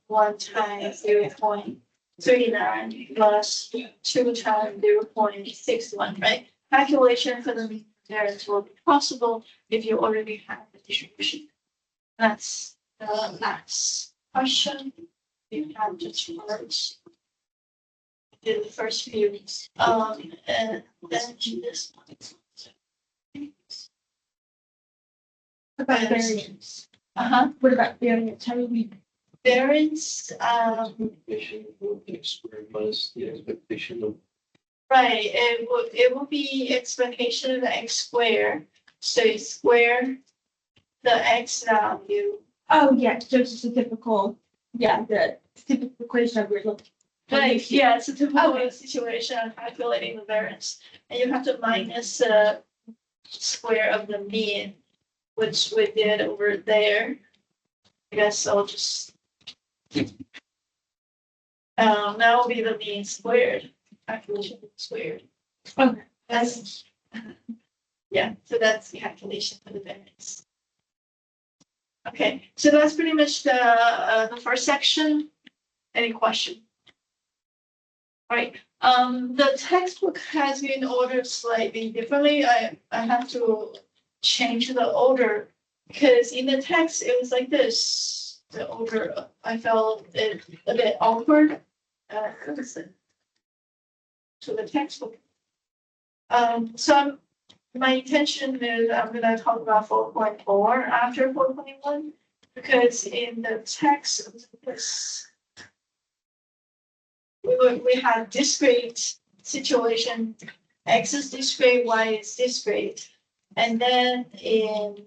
1 times 0.39 plus 2 times 0.61, right? Calculation for the mean variance will be possible if you already have the distribution. That's the last question. You have just words. Do the first few, and then do this one. About variance. What about variance? How do we? Variance, X squared minus the expectation of. right, it will be expectation of the x squared. So you square the x value. Oh, yeah, so it's just a typical, the typical equation we're looking. Right, yeah, it's a typical Okay. situation of calculating the variance. And you have to minus the square of the mean, which we did over there. I guess I'll just. That will be the mean squared, calculation squared. Okay. That's, yeah, so that's the calculation for the variance. Okay, so that's pretty much the first section. Any question? All right, the textbook has been ordered slightly differently. I have to change the order because in the text it was like this. The order, I felt it a bit awkward. To the textbook. So my intention is I'm gonna talk about 4.4 after 4.1 because in the text of this. We have discrete situation, x is discrete, y is discrete. And then in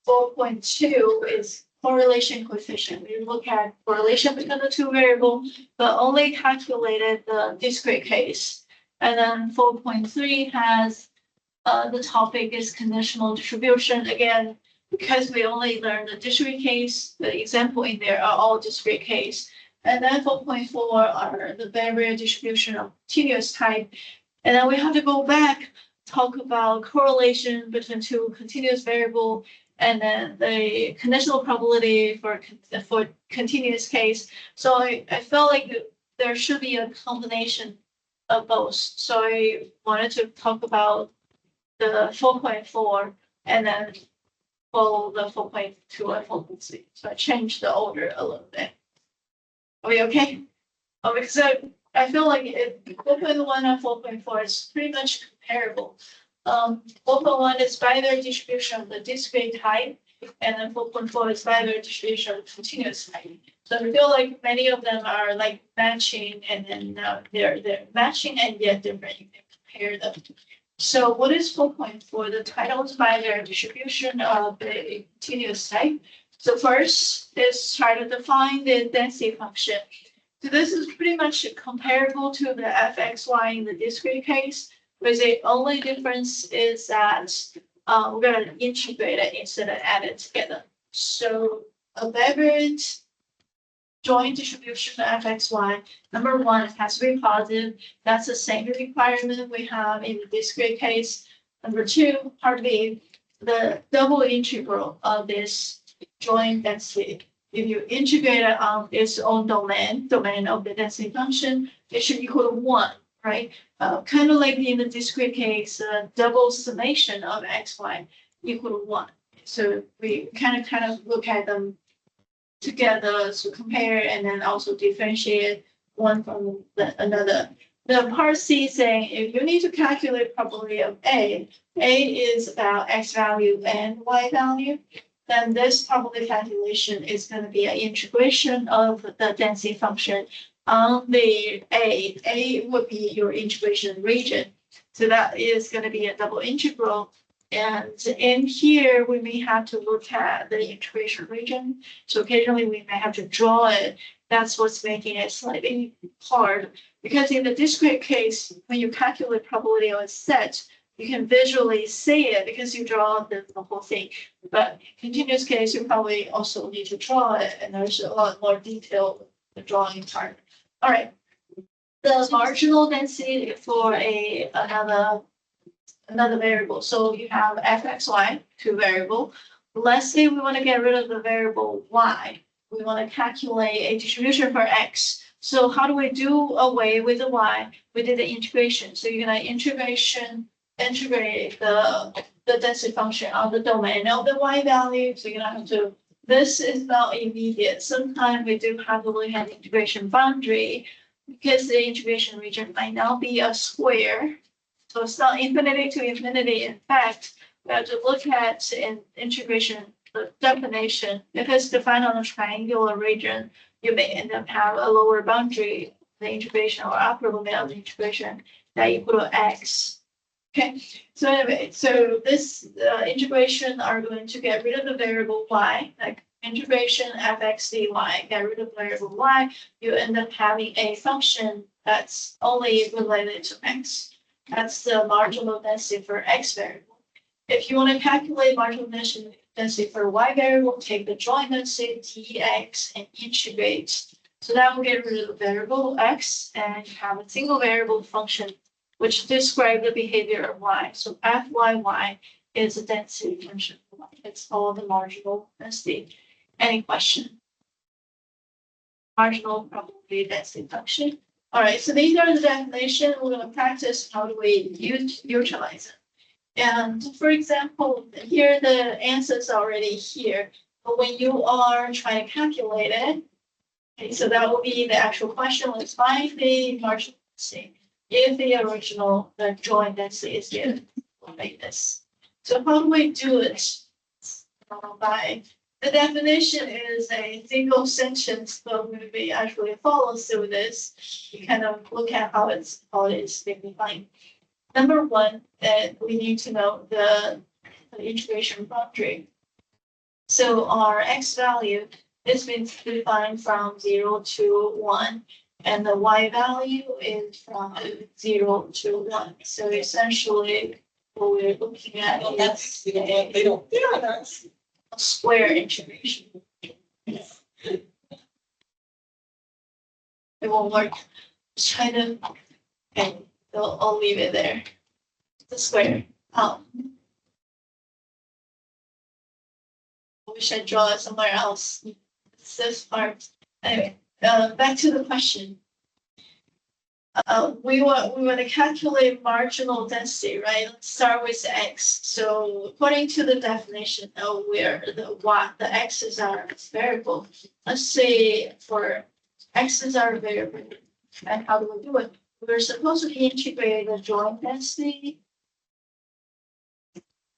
4.2 is correlation coefficient. We look at correlation between the two variables, but only calculated the discrete case. And then 4.3 has the topic is conditional distribution. Again, because we only learned the discrete case, the example in there are all discrete case. And then 4.4 are the Bivariate distribution of continuous type. And then we have to go back, talk about correlation between two continuous variable, and then the conditional probability for continuous case. So I felt like there should be a combination of both. So I wanted to talk about the 4.4 and then follow the 4.2 and 4.3. So I changed the order a little bit. Are we okay? Because I feel like 4.1 and 4.4 is pretty much comparable. 4.1 is Bivariate distribution of the discrete type, and then 4.4 is Bivariate distribution of continuous type. So I feel like many of them are like matching, and then they're matching and yet different. You can compare them. So what is 4.4? The title is Bivariate distribution of the continuous type. So first is try to define the density function. So this is pretty much comparable to the fxy in the discrete case, where the only difference is that we're going to integrate it instead of add it together. So a Bivariate joint distribution of fxy, number one, it has to be positive. That's the same requirement we have in the discrete case. Number two, part B, the double integral of this joint density. If you integrate it on its own domain of the density function, it should equal to 1, right? Kind of like in the discrete case, double summation of xy equal to 1. So we kind of look at them together to compare and then also differentiate one from another. The part C saying if you need to calculate probability of A is about x value and y value, then this probability calculation is going to be an integration of the density function on the A. A would be your integration region. So that is going to be a double integral. And in here, we may have to look at the integration region. So occasionally we may have to draw it. That's what's making it slightly hard. Because in the discrete case, when you calculate probability of a set, you can visually see it because you draw the whole thing. But continuous case, you probably also need to draw it, and there's a lot more detail with the drawing part. All right. The marginal density for another variable. So you have fxy, two variable. Let's say we want to get rid of the variable y. We want to calculate a distribution for x. So how do we do away with the y? We did the integration. So you're going to integrate the density function on the domain of the y value. So you're going to have to, this is not immediate. Sometimes we do have to look at integration boundary because the integration region might not be a square. So it's not infinity to infinity. In fact, we have to look at in integration, the definition. If it's defined on a triangular region, you may end up have a lower boundary, the integration or upper limit of the integration that equal to x. Okay, so anyway, so this integration are going to get rid of the variable y, like integration fx dy, get rid of variable y, you end up having a function that's only related to x. That's the marginal density for x variable. If you want to calculate marginal density for y variable, take the joint density dx and integrate. So that will get rid of the variable x and you have a single variable function which describe the behavior of y. So fyy is a density function. It's all the marginal density. Any question? Marginal probability density function. All right, so these are the definition. We're going to practice how do we utilize it. And for example, here the answers are already here. But when you are trying to calculate it, okay, so that will be the actual question. Let's find the marginal density. If the original, the joint density is given like this. So how do we do it? By the definition is a single sentence, but when we actually follow through this, you kind of look at how it's defined. Number one, we need to know the integration boundary. So our x value is been defined from 0 to 1, and the y value is from 0 to 1. So essentially, what we're looking at is They don't. a square integration. It won't work. Just try to, okay, so I'll leave it there. The square. We should draw it somewhere else. It's this part. Anyway, back to the question. We want to calculate marginal density, right? Let's start with x. So according to the definition of where the x's are variable. Let's say for x's are variable, and how do we do it? We're supposed to integrate the joint density.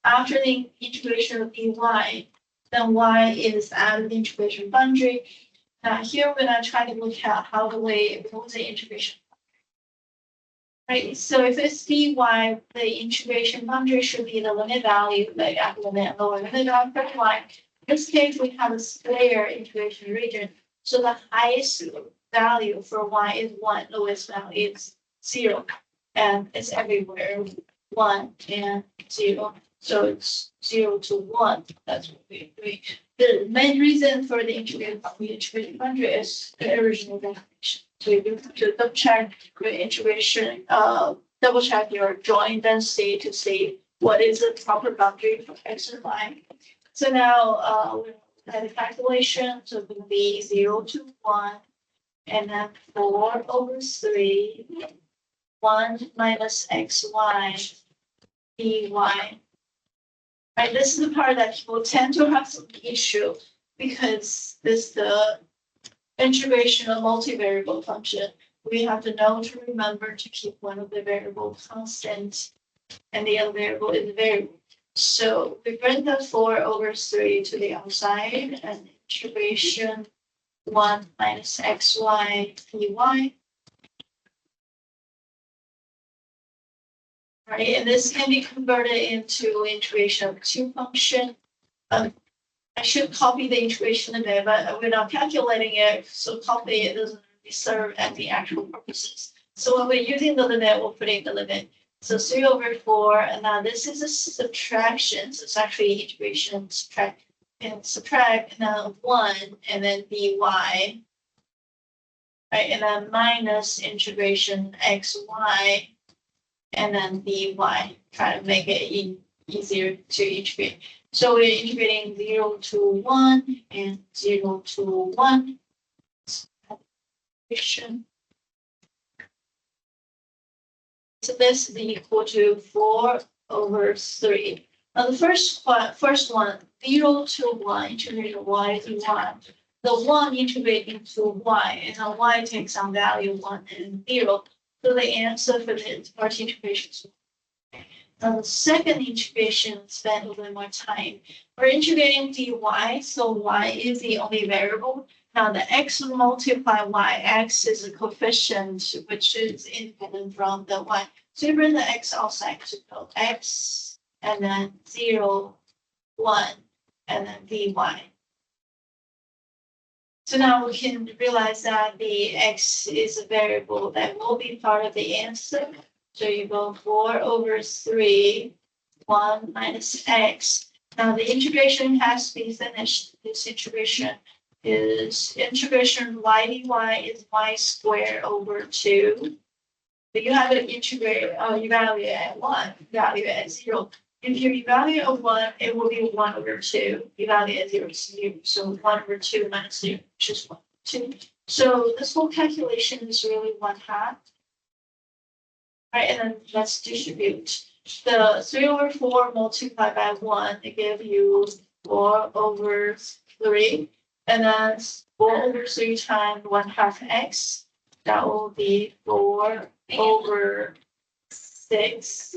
After the integration of dy, then y is out of the integration boundary. Now here we're gonna try to look at how do we remove the integration. Right, so if it's dy, the integration boundary should be the limit value, the upper limit and lower limit of y. In this case, we have a square integration region. So the highest value for y is 1, lowest value is 0. And it's everywhere 1 and 0. So it's 0 to 1. That's what we agree. The main reason for the integrated boundary is the original definition. So you have to double check the integration, double check your joint density to see what is the proper boundary for x and y. So now we have the calculation. So it will be 0 to 1, and then 4/3, 1 minus xy dy. Right, this is the part that people tend to have some issue because this the integration of multivariable function. We have to know to remember to keep one of the variable constant and the other variable is the variable. So we bring the 4/3 to the outside and integration 1 minus xy dy. Right, and this can be converted into integration of two function. I should copy the integration limit, but we're not calculating it, so copy it doesn't really serve at the actual purposes. So when we're using the limit, we'll put in the limit. So 3/4, and now this is a subtraction, so it's actually integration, subtract, and now 1, and then dy. Right, and then minus integration xy. And then dy, try to make it easier to integrate. So we're integrating 0 to 1 and 0 to 1. So this is equal to 4/3. Now the first one, 0 to 1, integrate y to 1. The 1 integrate into y, and now y takes on value 1 and 0. So the answer for the first integration is 1. Now the second integration spend a little more time. We're integrating dy, so y is the only variable. Now the x multiply y, x is a coefficient which is independent from the y. So you bring the x outside to go x and then 0, 1, and then dy. So now we can realize that the x is a variable that will be part of the answer. So you go 4/3, 1 minus x. Now the integration has to be finished. This integration is integration y dy is y squared over 2. But you have to integrate, evaluate at 1, evaluate at 0. If you evaluate at 1, it will be 1/2. Evaluate at 0 is 0. So 1/2 minus 0, which is 1, 2. So this whole calculation is really 1/2. Right, and then let's distribute. The 3/4 multiplied by 1, it gives you 4/3. And then 4/3 times 1/2 x. That will be 4/6.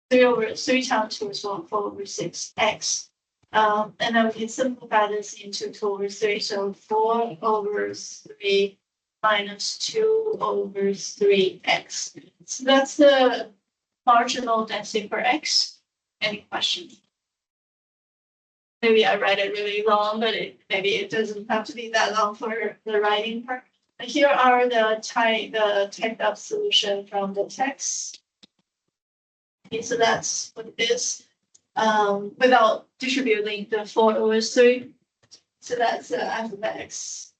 3 times 2 is 4/6 x. And then we can simplify this into 2/3. So 4/3 minus 2/3 x. So that's the marginal density for x. Any questions? maybe I write it really long, but maybe it doesn't have to be that long for the writing part. But here are the typed up solution from the text. Okay, so that's what it is, without distributing the 4/3. So that's f of x.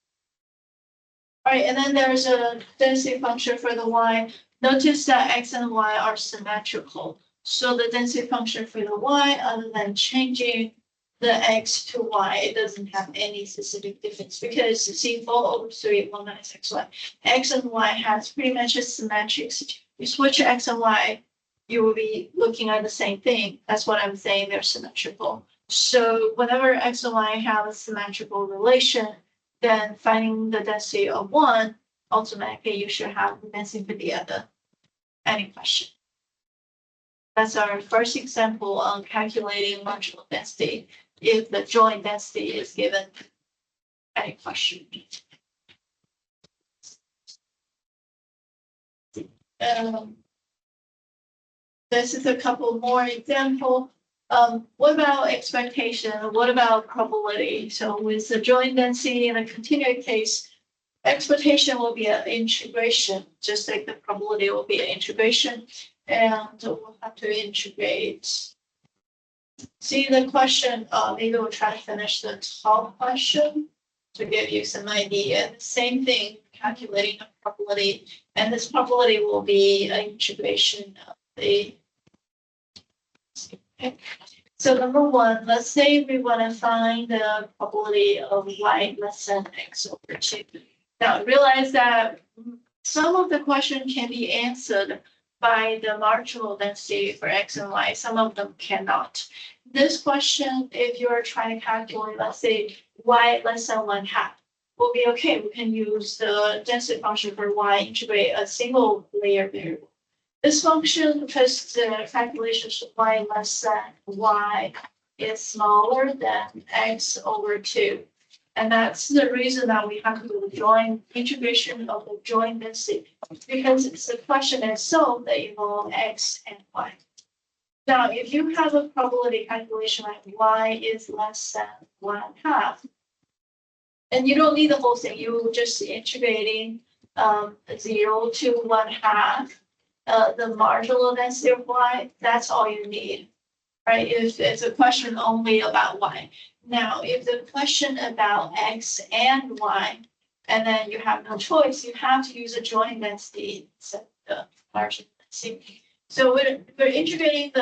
All right, and then there's a density function for the y. Notice that x and y are symmetrical. So the density function for the y, other than changing the x to y, it doesn't have any specific difference because C 4/3 1 minus xy. X and y has pretty much a symmetric. You switch x and y, you will be looking at the same thing. That's what I'm saying, they're symmetrical. So whenever x and y have a symmetrical relation, then finding the density of one, automatically you should have the density for the other. Any question? That's our first example on calculating marginal density if the joint density is given. Any question? This is a couple more example. What about expectation? What about probability? So with the joint density in a continuous case, expectation will be an integration, just like the probability will be an integration. And we'll have to integrate. See the question, maybe we'll try to finish the top question to give you some idea. Same thing, calculating the probability. And this probability will be an integration of the. Okay. So number one, let's say we want to find the probability of y less than x over 2. Now realize that some of the question can be answered by the marginal density for x and y. Some of them cannot. This question, if you're trying to calculate, let's say y less than 1/2, will be okay. We can use the density function for y, integrate a single layer variable. This function, because the calculation of y less than y is smaller than x over 2. And that's the reason that we have to do the joint integration of the joint density, because it's the question is solved that involve x and y. Now, if you have a probability calculation like y is less than 1/2, and you don't need the whole thing, you just integrating 0 to 1/2. The marginal density of y, that's all you need, right? If it's a question only about y. Now, if the question about x and y, and then you have no choice, you have to use a joint density instead of the marginal density. So we're integrating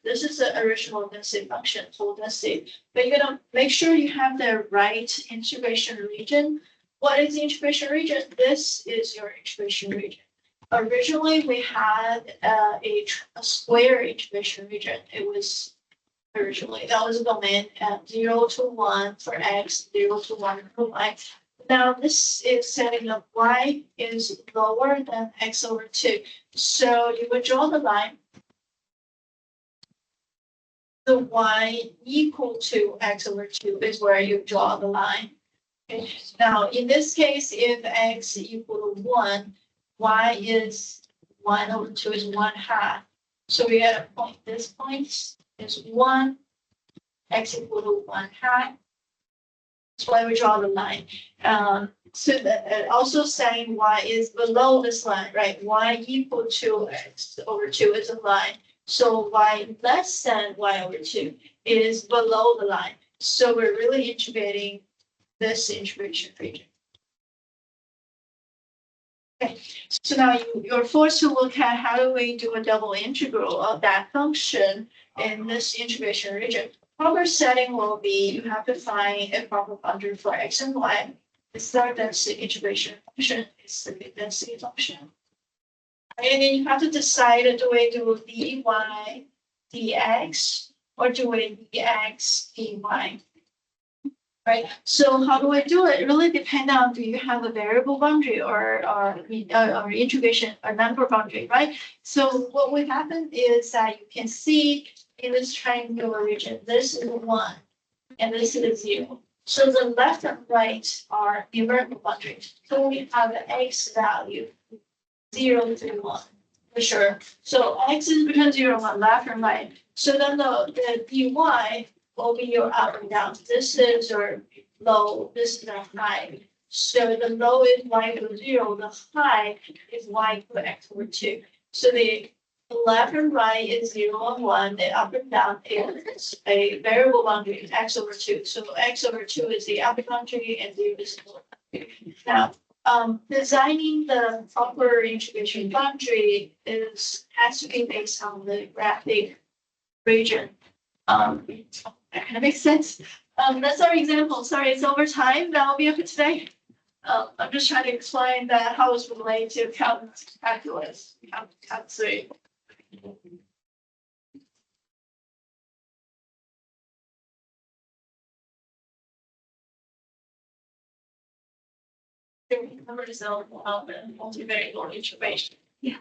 this is the original density function, full density, but you're gonna make sure you have the right integration region. What is the integration region? This is your integration region. Originally, we had a square integration region. It was originally, that was a domain at 0 to 1 for x, 0 to 1 for y. Now this is setting up y is lower than x over 2. So you would draw the line. The y equal to x over 2 is where you draw the line. Okay. Now, in this case, if x equal to 1, y is 1 over 2 is 1/2. So we get a point. This point is 1, x equal to 1/2. That's why we draw the line. So that also saying y is below this line, right? Y equal to x over 2 is a line. So y less than y over 2 is below the line. So we're really integrating this integration region. Okay, so now you're forced to look at how do we do a double integral of that function in this integration region. Proper setting will be you have to find a proper boundary for x and y. It's the density integration function. It's the density function. And then you have to decide, do we do dy dx or do we dx dy? Right. So how do I do it? It really depends on do you have a variable boundary or integration or number boundary, right? So what would happen is that you can see in this triangular region, this is 1 and this is 0. So the left and right are numerical boundaries. So we have an x value 0 to 1 for sure. So x is between 0 and 1, left and right. So then the dy will be your up and down. This is your low, this is a high. So the low is y equals 0, the high is y equals x over 2. So the left and right is 0 and 1, the up and down is a variable boundary, x over 2. So x over 2 is the upper boundary and 0 is the lower boundary. Now, designing the proper integration boundary has to be based on the graphic region. That kind of makes sense. That's our example. Sorry, it's over time. That will be it for today. I'm just trying to explain that how it's related to calculus, calc 3. Remember to solve the multivariate integration. Yeah.